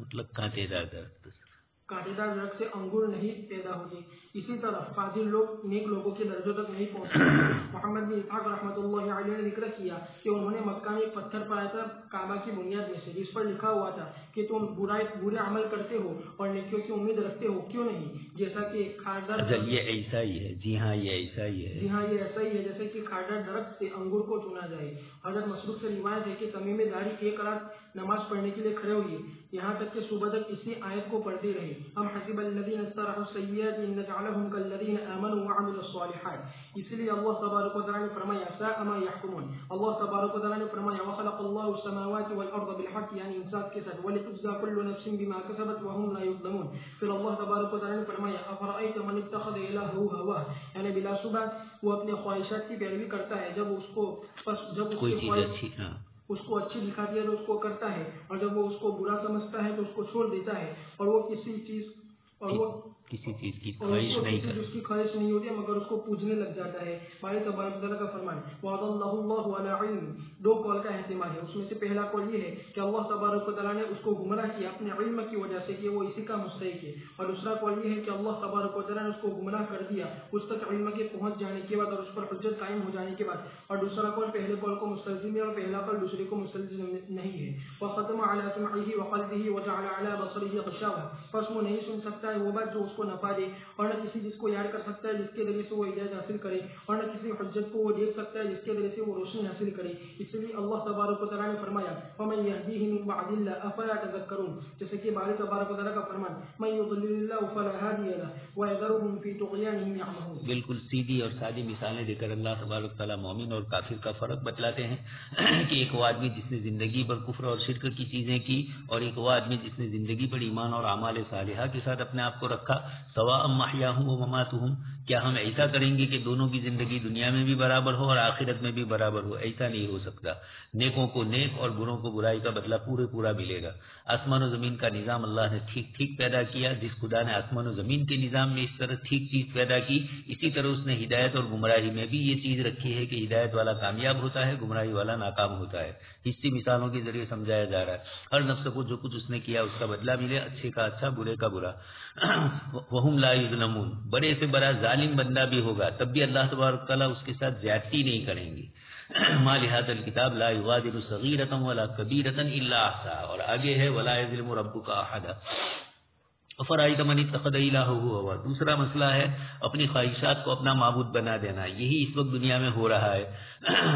مطلب کانٹے دار درخت سے انگور نہیں پیدا ہوتے، اسی طرح فاضل لوگ نیک لوگوں کے درجوں تک نہیں پہنچتے. محمد بن اسحاق رحمۃ اللہ علیہ نے ذکر کیا کہ انہوں نے مکہ میں ایک پتھر پایا تھا کعبہ کی بنیاد میں سے، جس پر لکھا ہوا تھا کہ تم برے عمل کرتے ہو اور نیکیوں کی امید رکھتے ہو، کیوں نہیں؟ جیسا کہ کھاردار، یہ ایسا ہی ہے. جی ہاں یہ ایسا ہی ہے. جی ہاں یہ ایسا ہی ہے جیسے کہ کھاردار درخت سے انگور کو چنا جائے. حضرت مسروق سے روایت ہے کہ تمیم داری ایک رات نماز پڑھنے کے لیے کھڑے ہوئے، یہاں تک کہ صبح تک اسی آیت کو پڑھتے رہے. ہم حسب الذین استرحوا السیئات ان نجعلهم كالذین آمنوا وعملوا الصالحات. اس لیے اللہ تبارک و تعالی نے فرمایا ساء ما يحكمون. اللہ تبارک و تعالی نے فرمایا وخلق الله السماوات والارض بالحق یعنی انصاف کے ساتھ ولتجزى كل نفس بما كسبت وهم لا يظلمون. پھر اللہ تبارک و تعالی نے فرمایا افرأيت من اتخذ الهه هواه یعنی بلا شبہ وہ اپنے خواہشات کی پیروی کرتا ہے جب اس کو اس کو اچھی دکھاتی ہے تو اس کو کرتا ہے اور جب وہ اس کو برا سمجھتا ہے تو اس کو چھوڑ دیتا ہے اور وہ کسی چیز کی خواہش نہیں ہوتی مگر اس کو پوجنے لگ جاتا ہے. باری تبارک تعالیٰ کا فرمان وعد اللہ علی علم. دو قول کا احتمال ہے. اس میں سے پہلا قول یہ ہے کہ اللہ تبارک تعالیٰ نے اس کو گمراہ کیا اپنے علم کی وجہ سے کہ وہ اسی کا مستحق ہے, اور دوسرا قول یہ ہے کہ اللہ تبارک تعالیٰ نے اس کو گمراہ کر دیا اس تک علم کے پہنچ جانے کے بعد اور اس پر حجت قائم ہو جانے کے بعد. اور دوسرا قول پہلے قول کو مستلزم ہے اور پہلا قول دوسرے کو مستلزم نہیں ہے. وختم علی سمعه وقلبه وجعل على بصره غشاوة. پس وہ نہیں سن سکتا ہے وہ بات جو اس کو نفع دے اور نہ کسی چیز کو یاد کر سکتا ہے جس کے ذریعے سے وہ ہدایت حاصل کرے اور نہ کسی حجت کو وہ دیکھ سکتا ہے جس کے ذریعے سے وہ روشنی حاصل کرے. اس لیے اللہ تبارک و تعالیٰ نے فرمایا ومن يهديه من بعد الله افلا تذكرون. جیسے کہ باری تبارک و تعالیٰ کا فرمان من يضلل الله فلا هادي له ويذرهم في طغيانهم يعمهون. بالکل سیدھی اور سادی مثالیں دے کر اللہ تبارک تعالیٰ مومن اور کافر کا فرق بتلاتے ہیں کہ ایک وہ آدمی جس نے زندگی پر کفر اور شرک کی چیزیں کی اور ایک وہ آدمی جس نے زندگی پر ایمان اور اعمال صالحہ کے ساتھ اپنے آپ کو رکھا. سواء محیاہم و مماتہم. کیا ہم ایسا کریں گے کہ دونوں کی زندگی دنیا میں بھی برابر ہو اور آخرت میں بھی برابر ہو؟ ایسا نہیں ہو سکتا. نیکوں کو نیک اور بروں کو برائی کا بدلہ پورا ملے گا. آسمان و زمین کا نظام اللہ نے ٹھیک پیدا کیا. جس خدا نے آسمان و زمین کے نظام میں اس طرح ٹھیک چیز پیدا کی اسی طرح اس نے ہدایت اور گمراہی میں بھی یہ چیز رکھی ہے کہ ہدایت والا کامیاب ہوتا ہے, گمراہی والا ناکام ہوتا ہے. حصی مثالوں کے ذریعے سمجھایا جا رہا ہے. ہر نفس کو جو کچھ اس نے کیا اس کا بدلہ ملے, اچھے کا اچھا برے کا برا. وہم لا یظلمون. بڑے سے بڑا ظالم بندہ بھی ہوگا تب بھی اللہ تبارک تعالیٰ اس کے ساتھ زیادتی نہیں کریں گے. ما لهذا الكتاب لا يغادر صغيرة ولا كبيرة الا احصاها. اور آگے ہے ولا يظلم ربك احدا. افرأيت من اتخذ الهه هواه. دوسرا مسئلہ ہے اپنی خواہشات کو اپنا معبود بنا دینا. یہی اس وقت دنیا میں ہو رہا ہے.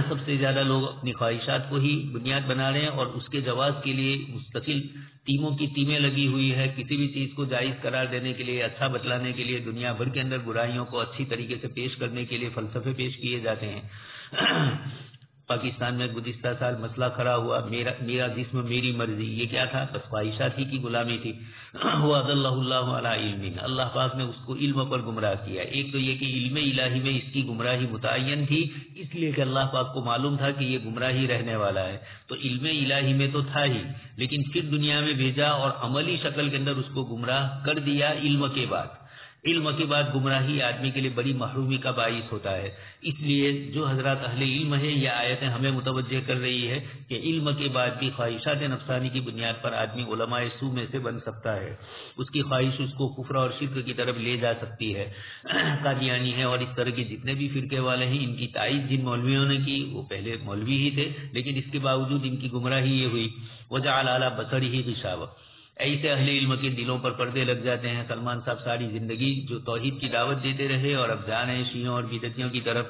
سب سے زیادہ لوگ اپنی خواہشات کو ہی بنیاد بنا رہے ہیں اور اس کے جواز کے لیے مستقل ٹیموں کی ٹیمیں لگی ہوئی ہے. کسی بھی چیز کو جائز قرار دینے کے لیے, اچھا بتلانے کے لیے, دنیا بھر کے اندر برائیوں کو اچھی طریقے سے پیش کرنے کے لیے فلسفے پیش کیے جاتے ہیں. پاکستان میں گزشتہ سال مسئلہ کھڑا ہوا میرا جسم میری مرضی. یہ کیا تھا؟ بس خواہشات ہی کی غلامی تھی. وَأَضَلَّهُ اللَّهُ عَلَىٰ عِلْمٍ. اللہ پاک نے اس کو علم پر گمراہ کیا. ایک تو یہ کہ علم الہی میں اس کی گمراہی متعین تھی اس لیے کہ اللہ پاک کو معلوم تھا کہ یہ گمراہی رہنے والا ہے, تو علم الہی میں تو تھا ہی, لیکن پھر دنیا میں بھیجا اور عملی شکل کے اندر اس کو گمراہ کر دیا. علم کے بعد گمراہی آدمی کے لیے بڑی محرومی کا باعث ہوتا ہے. اس لیے جو حضرات اہل علم ہیں یہ آیتیں ہمیں متوجہ کر رہی ہے کہ علم کے بعد بھی خواہشات نفسانی کی بنیاد پر آدمی علماء سو میں سے بن سکتا ہے. اس کی خواہش اس کو کفر اور شرک کی طرف لے جا سکتی ہے. قادیانی ہے اور اس طرح کے جتنے بھی فرقے والے ہیں ان کی تائید جن مولویوں نے کی وہ پہلے مولوی ہی تھے, لیکن اس کے باوجود ان کی گمراہی یہ ہوئی وجعل علی بصرہ غشاوہ. ایسے اہل علم کے دلوں پر پردے لگ جاتے ہیں. سلمان صاحب ساری زندگی جو توحید کی دعوت دیتے رہے اور اب جا رہے ہیں شیعوں اور بدعتیوں کی طرف.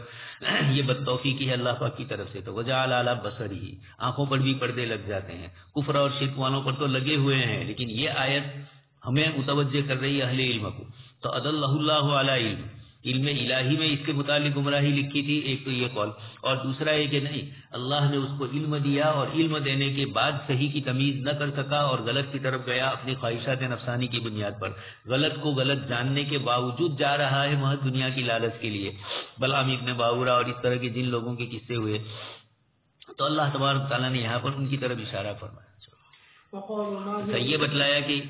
یہ بدتوفیقی ہے اللہ پاک کی طرف سے. تو وجعل علی بصرہ, آنکھوں پر بھی پردے لگ جاتے ہیں. کفر اور شرک والوں پر تو لگے ہوئے ہیں, لیکن یہ آیت ہمیں متوجہ کر رہی ہے اہل علم کو. تو اضلہ اللہ علی علم, علم الہی میں اس کے متعلق گمراہی لکھی تھی. ایک تو یہ قول, اور دوسرا یہ کہ نہیں اللہ نے اس کو علم دیا اور علم دینے کے بعد صحیح کی تمیز نہ کر سکا اور غلط کی طرف گیا اپنی خواہشات نفسانی کی بنیاد پر. غلط کو غلط جاننے کے باوجود جا رہا ہے محض دنیا کی لالچ کے لیے. بلعام ابن باورہ اور اس طرح کے جن لوگوں کے قصے ہوئے, تو اللہ تبارک تعالیٰ نے یہاں پر ان کی طرف اشارہ فرمایا. یہ بتلایا کہ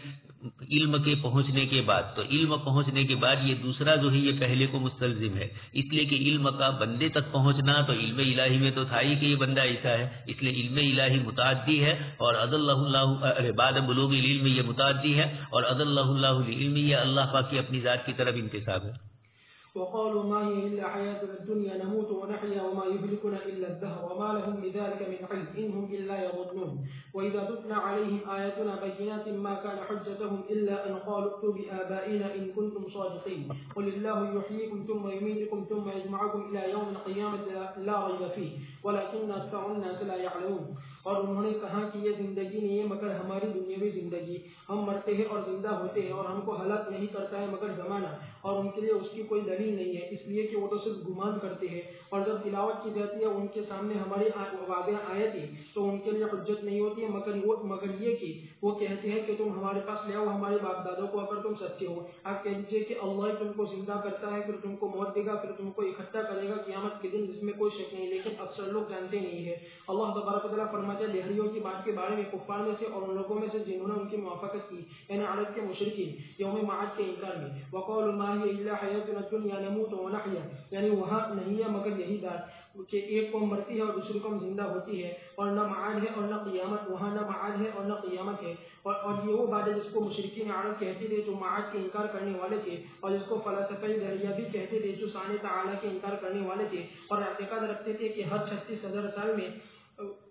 علم کے پہنچنے کے بعد, تو علم پہنچنے کے بعد یہ دوسرا جو ہے یہ پہلے کو مستلزم ہے. اس لیے کہ علم کا بندے تک پہنچنا تو علم الہی میں تو تھا ہی کہ یہ بندہ ایسا ہے, اس لیے علم الہی متعدی ہے اور اضلہ اللہ بعد بلوغ العلم یہ متعدی ہے اور اضلہ اللہ لعلم یہ اللہ پاک کی اپنی ذات کی طرف انتساب ہے. وقالوا ما هي إلا حياتنا الدنيا نموت ونحيا وما يهلكنا إلا الدهر وما لهم بذلك من علم إن هم إلا يظنون وإذا تتلى عليهم آياتنا بينات ما كان حجتهم إلا أن قالوا ائتوا بآبائنا إن كنتم صادقين قل الله يحييكم ثم يميتكم ثم يجمعكم إلى يوم القيامة لا ريب فيه ولكن أكثر الناس لا يعلمون. اور انہوں نے کہا کہ یہ زندگی نہیں ہے مگر ہماری دنیاوی زندگی، ہم مرتے ہیں اور زندہ ہوتے ہیں اور ہم کو ہلاک نہیں کرتا ہے مگر زمانہ، اور ان کے لیے اس کی کوئی دلیل نہیں ہے، اس لیے کہ وہ تو صرف گمان کرتے ہیں۔ اور جب تلاوت کی جاتی ہے ان کے سامنے ہماری واضح آیتیں تو ان کے لیے حجت نہیں ہوتی ہے مگر یہ کہ وہ کہتے ہیں کہ تم ہمارے پاس لے آؤ ہمارے باپ دادوں کو اگر تم سچے ہو۔ آپ کہہ دیجیے کہ اللہ تم کو زندہ کرتا ہے، پھر تم کو موت دے گا، پھر تم کو اکٹھا کرے گا قیامت کے دن، جس میں کوئی شک نہیں، لیکن اکثر لوگ جانتے نہیں ہے۔ اللہ تبارک و تعالیٰ فرماتے ہیں لہریوں کی بات کے بارے میں کفار میں سے اور ان لوگوں میں سے جنہوں نے ان کی موافقت کی، یعنی عرب کے مشرکین، یوم معاد کے انکار میں، وقالوا ما هي الا حیاتنا الدنیا نموت ونحیا، یعنی وہاں نہیں ہے مگر یہی بات کہ ایک قوم مرتی ہے اور دوسری قوم زندہ ہوتی ہے، اور نہ معاد ہے اور نہ قیامت، وہاں نہ معاد ہے اور نہ قیامت ہے۔ اور یہ وہ بات ہے جس کو مشرکین عرب کہتے تھے جو معاد کے انکار کرنے والے تھے، اور جس کو فلاسفہ دہریہ بھی کہتے تھے جو ثانی تعالیٰ کے انکار کرنے والے تھے، اور اعتقاد رکھتے تھے کہ ہر 36,000 سال میں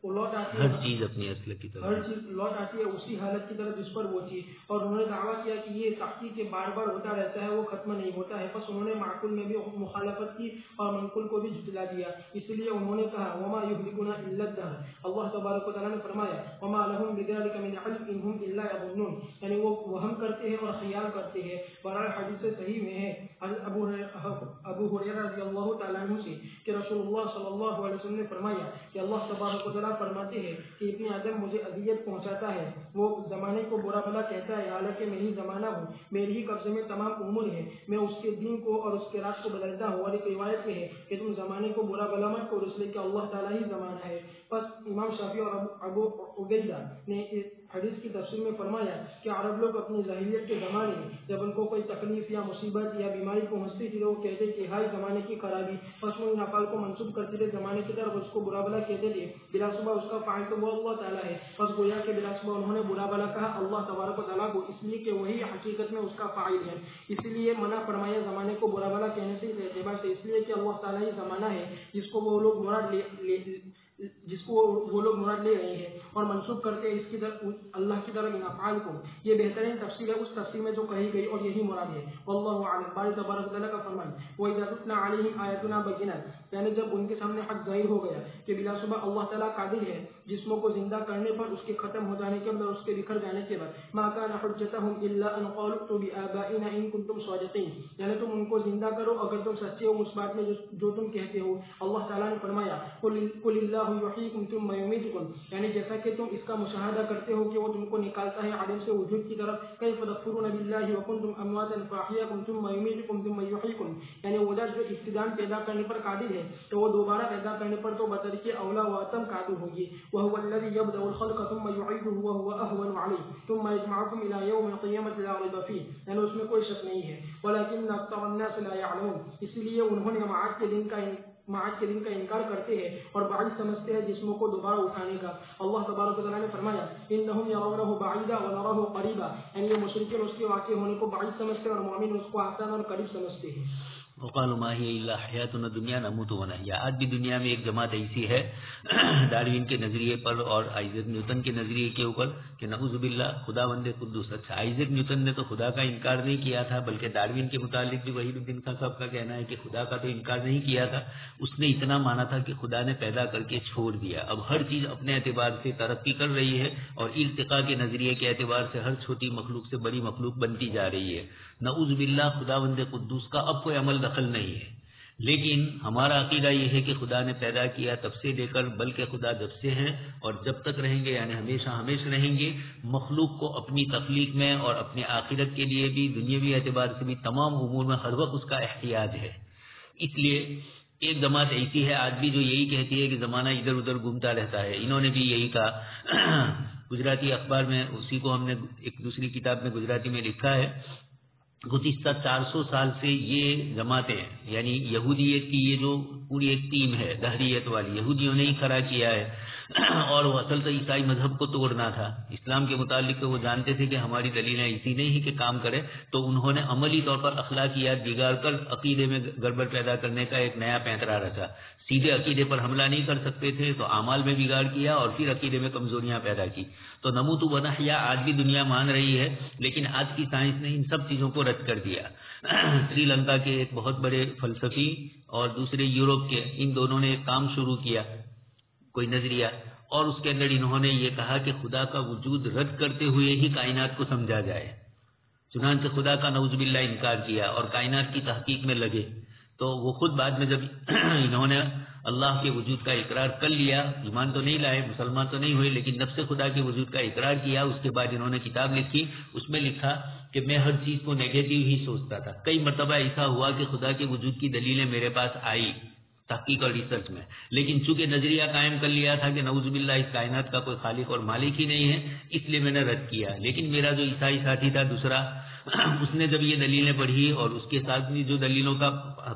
لوٹ آتی ہے، ہر چیز اپنی اصل کی طرف، ہر چیز لوٹ آتی ہے اسی حالت کی طرف جس پر وہ تھی، اور انہوں نے دعویٰ کیا کہ یہ تحقیق کے بار بار ہوتا رہتا ہے، وہ ختم نہیں ہوتا ہے۔ پس انہوں نے معقول میں بھی مخالفت کی اور منقول کو بھی جھٹلا دیا، اس لیے انہوں نے کہا وما یہلکنا الا الدہر۔ اللہ تبارک و تعالیٰ نے فرمایا وما لہم بذلک من علم ان ہم الا یظنون، یعنی وہ وہم کرتے ہیں اور خیال کرتے ہیں۔ بہرحال حدیث صحیح میں ہے ابو ہریرہ رضی اللہ تعالیٰ عنہ سے کہ رسول اللہ صلی اللہ علیہ وسلم نے فرمایا کہ اللہ تبارک و تعالیٰ فرماتے ہیں کہ ابن آدم مجھے اذیت پہنچاتا ہے، وہ زمانے کو برا بھلا کہتا ہے، حالانکہ میں ہی زمانہ ہوں، میری ہی قبضے میں تمام امور ہے، میں اس کے دین کو اور اس کے رات کو بدلتا ہوں۔ اور ایک روایت میں ہے کہ تم زمانے کو برا بھلا مت کرو اس لیے کہ اللہ تعالیٰ ہی زمانہ ہے۔ بس امام شافعی اور ابو عبیدہ نے حدیث کی تفسیر میں فرمایا کہ عرب لوگ اپنی جاہلیت کے زمانے میں جب ان کو کوئی تکلیف یا مصیبت یا بیماری پہنچتی تھی تو وہ کہتے کہ ہائے زمانے کی خرابی، بس وہ ان افعال کو منسوب کرتے تھے زمانے کی طرف، اس کو برا بھلا کہتے تھے، بلا صبح اس کا فاعل تو وہ اللہ تعالیٰ ہے، بس گویا کہ بلا صبح انہوں نے برا بھلا کہا اللہ تبارک و تعالیٰ کو، اس لیے کہ وہی حقیقت میں اس کا فاعل ہے، اس لیے منع فرمایا زمانے کو برا بھلا کہنے سے اس اعتبار سے، اس لیے کہ اللہ تعالیٰ ہی زمانہ ہے جس کو وہ لوگ مراد لے رہے ہیں اور منسوب کرتے ہیں اس کی طرف اللہ کی طرف ان افعال کو۔ یہ بہترین تفسیر ہے اس تفسیر میں جو کہی گئی اور یہی مراد ہے، واللہ اعلم۔ باری تبارک تعالیٰ کا فرمان وَإِذَا تُتْلَىٰ عَلَيْهِمْ آیَاتُنَا بَيِّنَاتٍ، یعنی جب ان کے سامنے حق ظاہر ہو گیا کہ بلا صبح اللہ تعالیٰ قادر ہے جسموں کو زندہ کرنے پر، اس کے ختم ہو جانے کے بعد، اس کے بکھر جانے کے بعد، مَا كَانَ حُجَّتُهُمْ إِلَّا أَنْ قَالُوا ائْتُوا بِآبَائِنَا إِن كُنتُمْ صَادِقِينَ، یعنی تم ان کو زندہ کرو اگر تم سچے ہو اس بات میں جو تم کہتے ہو۔ اللہ تعالیٰ نے فرمایا قُلِ اللَّهُ يُحْيِيكُمْ ثُمَّ يُمِيتُكُمْ، یعنی جیسا کہ تم اس کا مشاہدہ کرتے ہو کہ وہ تم کو نکالتا ہے عدم سے وجود کی طرف، كَيْفَ تَكْفُرُونَ بِاللَّهِ وَكُنْتُمْ أَمْوَاتًا فَأَحْيَاكُمْ ثُمَّ يُمِيتُكُمْ ثُمَّ يُحْيِيكُمْ، یعنی وہ جو ابتداءً پیدا کرنے پر قادر ہے تو وہ دوبارہ پیدا کرنے پر تو بطریق اولا و اتم قادر ہوگی۔ وَهُوَ الَّذِي يَبْدَأُ الْخَلْقَ ثُمَّ يُعِيدُهُ وَهُوَ أَهْوَنُ عَلَيْهِ ثُمَّ يَجْمَعُكُمْ إِلَىٰ يَوْمِ الْقِيَامَةِ لَا رَيْبَ فِيهِ، یعنی اس میں کوئی شک نہیں ہے، وَلَٰكِنَّ أَكْثَرَ النَّاسِ لَا يَعْلَمُونَ، اس لیے انہوں نے معاد کے دن کا انکار کرتے ہیں اور بعید سمجھتے ہیں جسموں کو دوبارہ اٹھانے کا۔ اللہ تبارک و تعالیٰ نے فرمایا انہم یرونہ بعیدا ونراہ قریبا، یعنی یہ مشرکین اس کے واقع ہونے کو بعید سمجھتے ہیں اور مومن اس کو آسان اور قریب سمجھتے ہیں۔ وقالوا ما هي الا حیاتنا الدنیا نموت ونحیا، آج بھی دنیا میں ایک جماعت ایسی ہے ڈاروین کے نظریے پر اور آئزیک نیوٹن کے نظریے کے اوپر کہ نعوذ باللہ خدا بند قدوس۔ اچھا، آئزیک نیوٹن نے تو خدا کا انکار نہیں کیا تھا، بلکہ ڈاروین کے متعلق بھی وحید الدین خان صاحب کا کہنا ہے کہ خدا کا تو انکار نہیں کیا تھا، اس نے اتنا مانا تھا کہ خدا نے پیدا کر کے چھوڑ دیا۔ اب ہر چیز اپنے اعتبار سے ترقی کر رہی ہے اور ارتقاء کے نظریے کے اعتبار سے ہر چھوٹی مخلوق سے بڑی مخلوق بنتی جا رہی ہے۔ نعوذ باللہ خدا بند قدوس کا اب کوئی عمل دخل نہیں ہے، لیکن ہمارا عقیدہ یہ ہے کہ خدا نے پیدا کیا تب سے لے کر، بلکہ خدا جب سے ہیں اور جب تک رہیں گے، یعنی ہمیشہ ہمیشہ رہیں گے، مخلوق کو اپنی تخلیق میں اور اپنی آخرت کے لیے بھی، دنیاوی اعتبار سے بھی، تمام امور میں ہر وقت اس کا احتیاج ہے۔ اس لیے ایک جماعت ایسی ہے آج بھی جو یہی کہتی ہے کہ زمانہ ادھر ادھر گھومتا رہتا ہے۔ انہوں نے بھی یہی کہا، گجراتی اخبار میں اسی کو ہم نے ایک دوسری کتاب میں گجراتی میں لکھا ہے، گزشتہ 400 سال سے یہ جماعتیں یعنی یہودیت کی یہ جو پوری ایک ٹیم ہے دہریت والی، یہودیوں نے ہی کھڑا کیا ہے، اور وہ اصل تو عیسائی مذہب کو توڑنا تھا۔ اسلام کے متعلق تو وہ جانتے تھے کہ ہماری دلیلیں ایسی نہیں کہ کام کرے، تو انہوں نے عملی طور پر اخلاقیات بگاڑ کر عقیدے میں گڑبڑ پیدا کرنے کا ایک نیا پینترا رچا۔ سیدھے عقیدے پر حملہ نہیں کر سکتے تھے تو اعمال میں بگاڑ کیا اور پھر عقیدے میں کمزوریاں پیدا کی۔ تو نموت ونحیا آج بھی دنیا مان رہی ہے، لیکن آج کی سائنس نے ان سب چیزوں کو رد کر دیا۔ سری لنکا کے ایک بہت بڑے فلسفی اور دوسرے یورپ کے، ان دونوں نے ایک کام شروع کیا، کوئی نظریہ، اور اس کے اندر انہوں نے یہ کہا کہ خدا کا وجود رد کرتے ہوئے ہی کائنات کو سمجھا جائے، چنانچہ خدا کا نعوذ باللہ انکار کیا اور کائنات کی تحقیق میں لگے۔ تو وہ خود بعد میں جب انہوں نے اللہ کے وجود کا اقرار کر لیا، ایمان تو نہیں لائے، مسلمان تو نہیں ہوئے، لیکن نفس خدا کے وجود کا اقرار کیا، اس کے بعد انہوں نے کتاب لکھی، اس میں لکھا کہ میں ہر چیز کو نیگیٹو ہی سوچتا تھا۔ کئی مرتبہ ایسا ہوا کہ خدا کے وجود کی دلیلیں میرے پاس آئی تحقیق اور ریسرچ میں، لیکن چونکہ نظریہ قائم کر لیا تھا کہ نعوذ باللہ اس کائنات کا کوئی خالق اور مالک ہی نہیں ہے، اس لیے میں نے رد کیا۔ لیکن میرا جو عیسائی ساتھی تھا دوسرا، اس نے جب یہ دلیلیں پڑھی اور اس کے ساتھ بھی جو دلیلوں کا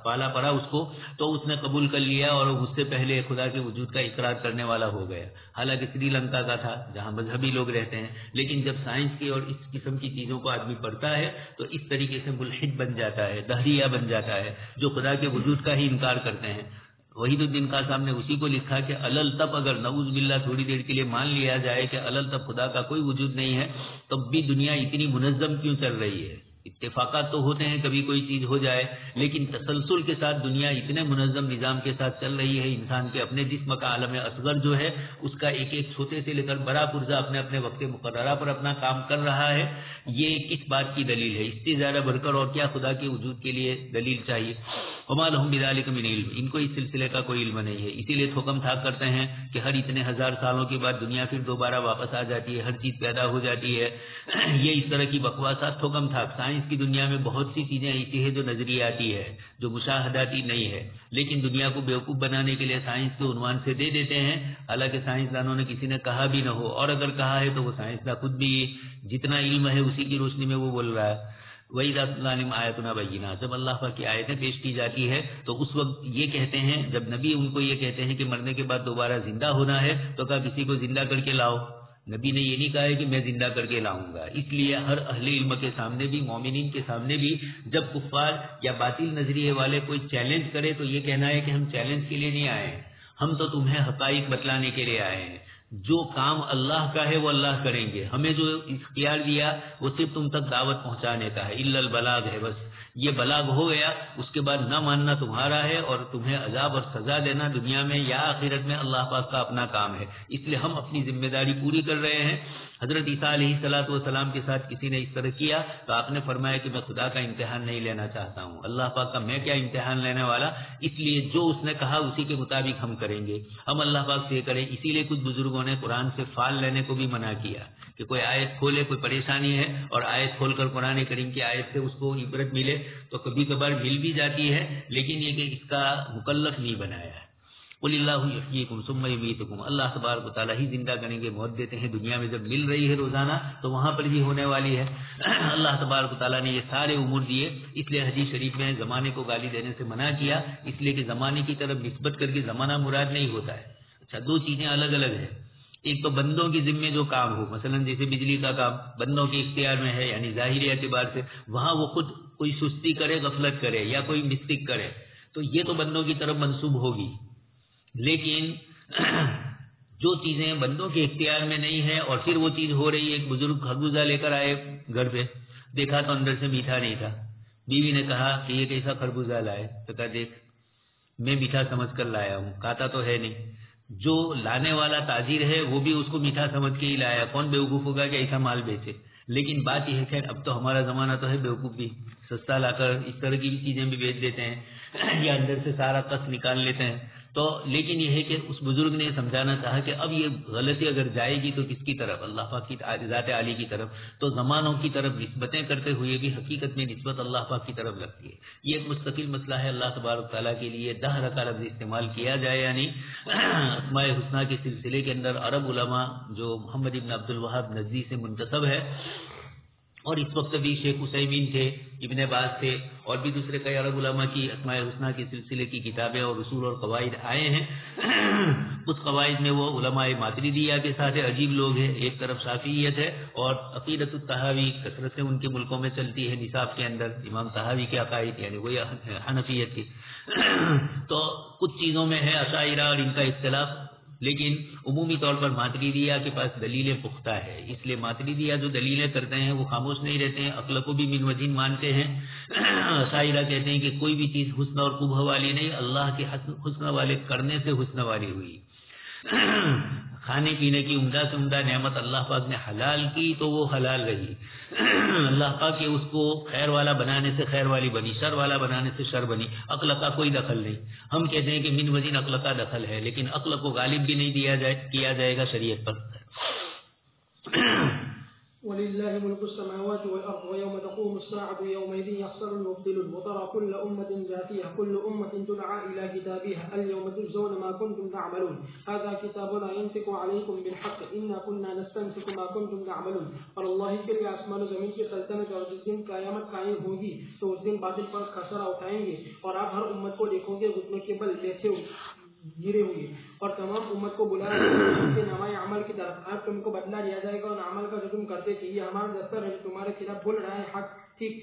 پالا پڑا اس کو، تو اس نے قبول کر لیا اور مجھ سے پہلے خدا کے وجود کا اقرار کرنے والا ہو گیا۔ حالانکہ سری لنکا کا تھا جہاں مذہبی لوگ رہتے ہیں، لیکن جب سائنس کی اور اس قسم کی چیزوں کو آدمی پڑھتا ہے تو اس طریقے سے ملحد بن جاتا ہے، دہریہ بن جاتا ہے، جو خدا کے وجود کا ہی انکار کرتے ہیں۔ وحید الدین خان صاحب نے اسی کو لکھا کہ علل تب اگر نعوذ باللہ تھوڑی دیر کے لیے مان لیا جائے کہ علل تب خدا کا کوئی وجود نہیں ہے، تب بھی دنیا اتنی منظم کیوں چل رہی ہے؟ اتفاقات تو ہوتے ہیں کبھی کوئی چیز ہو جائے، لیکن تسلسل کے ساتھ دنیا اتنے منظم نظام کے ساتھ چل رہی ہے۔ انسان کے اپنے جسم کا عالم اصغر جو ہے اس کا ایک ایک چھوٹے سے لے کر بڑا پرزہ اپنے اپنے وقت مقررہ پر اپنا کام کر رہا ہے۔ یہ کس بات کی دلیل ہے؟ اس سے زیادہ بڑھ کر اور کیا خدا کے وجود کے لیے دلیل چاہیے؟ وما لهم بذلك من علم، ان کو اس سلسلے کا کوئی علم نہیں ہے، اسی لیے ٹھوکم ٹھاک کرتے ہیں کہ ہر اتنے ہزار سالوں کے بعد دنیا پھر دوبارہ واپس آ جاتی ہے، ہر چیز پیدا ہو جاتی ہے۔ یہ اس طرح کی بکواسات ٹھوکم ٹھاک۔ سائنس کی دنیا میں بہت سی چیزیں ایسی ہیں جو نظریاتی ہے، جو مشاہداتی نہیں ہے، لیکن دنیا کو بیوقوف بنانے کے لیے سائنس کے عنوان سے دے دیتے ہیں، حالانکہ سائنسدانوں نے کسی نے کہا بھی نہ ہو، اور اگر کہا ہے تو وہ سائنسداں خود بھی جتنا علم ہے اسی کی روشنی میں وہ بول رہا ہے۔ وَإِذَا تُتْلَىٰ عَلَيْهِمْ آيَاتُنَا بَيِّنَاتٍ، جب اللہ پاک کی آیتیں پیش کی جاتی ہے تو اس وقت یہ کہتے ہیں، جب نبی ان کو یہ کہتے ہیں کہ مرنے کے بعد دوبارہ زندہ ہونا ہے تو کہا کسی کو زندہ کر کے لاؤ۔ نبی نے یہ نہیں کہا ہے کہ میں زندہ کر کے لاؤں گا۔ اس لیے ہر اہل علم کے سامنے بھی، مومنین کے سامنے بھی، جب کفار یا باطل نظریے والے کوئی چیلنج کرے تو یہ کہنا ہے کہ ہم چیلنج کے لیے نہیں آئے ہیں، ہم تو تمہیں حقائق بتلانے کے لیے آئے ہیں۔ جو کام اللہ کا ہے وہ اللہ کریں گے، ہمیں جو اختیار دیا وہ صرف تم تک دعوت پہنچانے کا ہے، الا البلاغ ہے، بس یہ بلاغ ہو گیا، اس کے بعد نہ ماننا تمہارا ہے، اور تمہیں عذاب اور سزا دینا دنیا میں یا آخرت میں اللہ پاک کا اپنا کام ہے۔ اس لیے ہم اپنی ذمہ داری پوری کر رہے ہیں۔ حضرت عیسیٰ علیہ السلام کے ساتھ کسی نے اس طرح کیا تو آپ نے فرمایا کہ میں خدا کا امتحان نہیں لینا چاہتا ہوں، اللہ پاک کا میں کیا امتحان لینے والا، اس لیے جو اس نے کہا اسی کے مطابق ہم کریں گے، ہم اللہ پاک سے کریں۔ اسی لیے کچھ بزرگوں نے قرآن سے فال لینے کو بھی منع کیا کہ کوئی آیت کھولے، کوئی پریشانی ہے اور آیت کھول کر قرآن کریم کی آیت سے اس کو عبرت ملے تو کبھی کبھار مل بھی جاتی ہے، لیکن یہ کہ اس کا مکلف نہیں بنایا ہے۔ قل اللہ یحییکم ثم یمیتکم، اللہ تبارک و تعالیٰ ہی زندہ کریں گے، موت دیتے ہیں، دنیا میں جب مل رہی ہے روزانہ تو وہاں پر بھی ہونے والی ہے۔ اللہ تبارک و تعالیٰ نے یہ سارے امور دیے، اس لیے حدیث شریف میں زمانے کو گالی دینے سے منع کیا، اس لیے کہ زمانے کی طرف نسبت کر کے زمانہ مراد نہیں ہوتا ہے۔ اچھا، دو چیزیں الگ الگ ہیں، ایک تو بندوں کی ذمے جو کام ہو، مثلا جیسے بجلی کا کام بندوں کے اختیار میں ہے، یعنی ظاہری اعتبار سے وہاں وہ خود کوئی سستی کرے، غفلت کرے یا کوئی مسٹیک کرے تو یہ تو بندوں کی طرف منسوب ہوگی، لیکن جو چیزیں بندوں کے اختیار میں نہیں ہے اور پھر وہ چیز ہو رہی ہے، ایک بزرگ خربوزہ لے کر آئے گھر پہ، دیکھا تو اندر سے میٹھا نہیں تھا، بیوی نے کہا کہ یہ کیسا خربوزہ لائے، تو کہا دیکھ میں میٹھا سمجھ کر لایا ہوں، کھاتا تو ہے نہیں۔ جو لانے والا تاجر ہے وہ بھی اس کو میٹھا سمجھ کے ہی لایا، کون بیوقوف ہوگا کہ ایسا مال بیچے، لیکن بات یہ ہے کہ اب تو ہمارا زمانہ تو ہے بیوقوف بھی، سستا لا کر اس طرح کی بھی چیزیں بھی بیچ دیتے ہیں یا اندر سے سارا کس نکال لیتے ہیں۔ تو لیکن یہ ہے کہ اس بزرگ نے سمجھانا چاہا کہ اب یہ غلطی اگر جائے گی تو کس کی طرف، اللہ پاک کی ذات عالی کی طرف، تو زمانوں کی طرف نسبتیں کرتے ہوئے بھی حقیقت میں نسبت اللہ پاک کی طرف لگتی ہے۔ یہ ایک مستقل مسئلہ ہے، اللہ تبارک تعالیٰ کے لیے دہر کا لفظ استعمال کیا جائے، یعنی اسماء الحسنہ کے سلسلے کے اندر عرب علماء جو محمد ابن عبد الوہاب نجدی سے منتسب ہے، اور اس وقت بھی شیخ عثیمین تھے، ابن باز تھے، اور بھی دوسرے کئی عرب علماء کی اسماء الحسنہ کے سلسلے کی کتابیں اور اصول اور قواعد آئے ہیں۔ اس قواعد میں وہ علماء ماتریدیہ کے ساتھ عجیب لوگ ہیں، ایک طرف شافعیت ہے اور عقیدۃ الطحاوی کثرت سے ان کے ملکوں میں چلتی ہے، نصاب کے اندر امام طحاوی کے عقائد یعنی وہی حنفیت کی۔ تو کچھ چیزوں میں ہے اشاعرہ اور ان کا اختلاف، لیکن عمومی طور پر ماتریدیہ کے پاس دلیلیں پختہ ہے، اس لیے ماتریدیہ جو دلیلیں کرتے ہیں وہ خاموش نہیں رہتے ہیں، عقل کو بھی من وجین مانتے ہیں۔ اشاعرہ کہتے ہیں کہ کوئی بھی چیز حسن اور قبح والی نہیں، اللہ کے حسن والے کرنے سے حسن والی ہوئی۔ کھانے پینے کی عمدہ سے عمدہ نعمت اللہ پاک نے حلال کی تو وہ حلال رہی. اللہ پاک کے اس کو خیر والا بنانے سے خیر والی بنی، شر والا بنانے سے شر بنی. عقل کا کوئی دخل نہیں. ہم کہتے ہیں کہ من وزین عقل کا دخل ہے، لیکن عقل کو غالب بھی نہیں کیا جائے گا شریعت پر. ولله ملك السماوات والأرض ويوم تقوم الساعة يومئذ يخسر المبطلون وترى كل أمة جاثية كل أمة تدعى إلى كتابها اليوم تجزون ما كنتم تعملون هذا كتابنا ينطق عليكم بالحق إنا كنا نستنسخ ما كنتم تعملون. اور اللہ کے لیے آسمان و زمین کی سلطنت، اور جس دن قیامت قائم ہوگی تو اس دن باطل پر خسارہ اٹھائیں گے، اور آپ ہر امت کو دیکھو گے گھٹنوں کے بل بیٹھے گرے ہوئے، اور تمام امت کو بلایا کے نامہ عمل کی طرف. آج تم کو بدلا دیا جائے گا ان عمل کا جو تم کرتے تھے. یہ ہمارا دفتر ہے جو تمہارے خلاف بول رہا ہے حق ٹھیک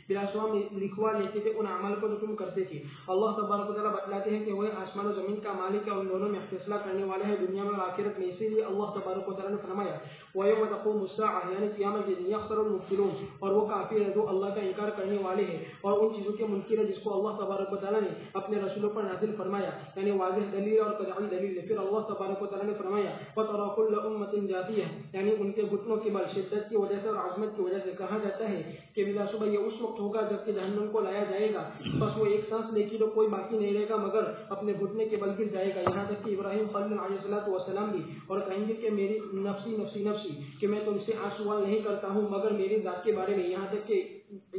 بلا شبہ لکھوا لیتے تھے ان عمل کو جو تم کرتے تھے. اللہ تبارک و تعالیٰ بتلاتے ہیں کہ وہ آسمان و زمین کا مالک ہے، ان دونوں میں فیصلہ کرنے والے ہیں دنیا میں اور آخرت میں. اسی لیے اللہ تبارک و تعالیٰ نے فرمایا وَيَوْمَ تَقُومُ السَّاعَةُ یعنی قیامت کے دن یخسر المبطلون، اور وہ کافر ہے جو اللہ کا انکار کرنے والے ہیں اور ان چیزوں کے منکر ہے جس کو اللہ تبارک و تعالیٰ نے اپنے رسولوں پر نازل فرمایا، یعنی واضح دلیل اور قطعی دلیل. پھر اللہ تبارک و تعالیٰ نے فرمایا وَتَرَى كُلَّ أُمَّةٍ جَاثِيَةً یعنی ان کے گھٹنوں کی بل شدت کی وجہ سے اور عظمت کی وجہ سے. کہا جاتا ہے کہ بلا شبہ یہ اس وقت ہوگا جب کہ جہنم کو لایا جائے گا، بس وہ ایک سانس لے کی تو کوئی باقی نہیں رہے گا مگر اپنے گھٹنے کے بل گر جائے گا. یہاں تک کہ ابراہیم خلیل علیہ السلام بھی اور کہیں گے کہ میری نفسی نفسی نفسی، کہ میں تم سے آج سوال نہیں کرتا ہوں مگر میری ذات کے بارے میں. یہاں تک کہ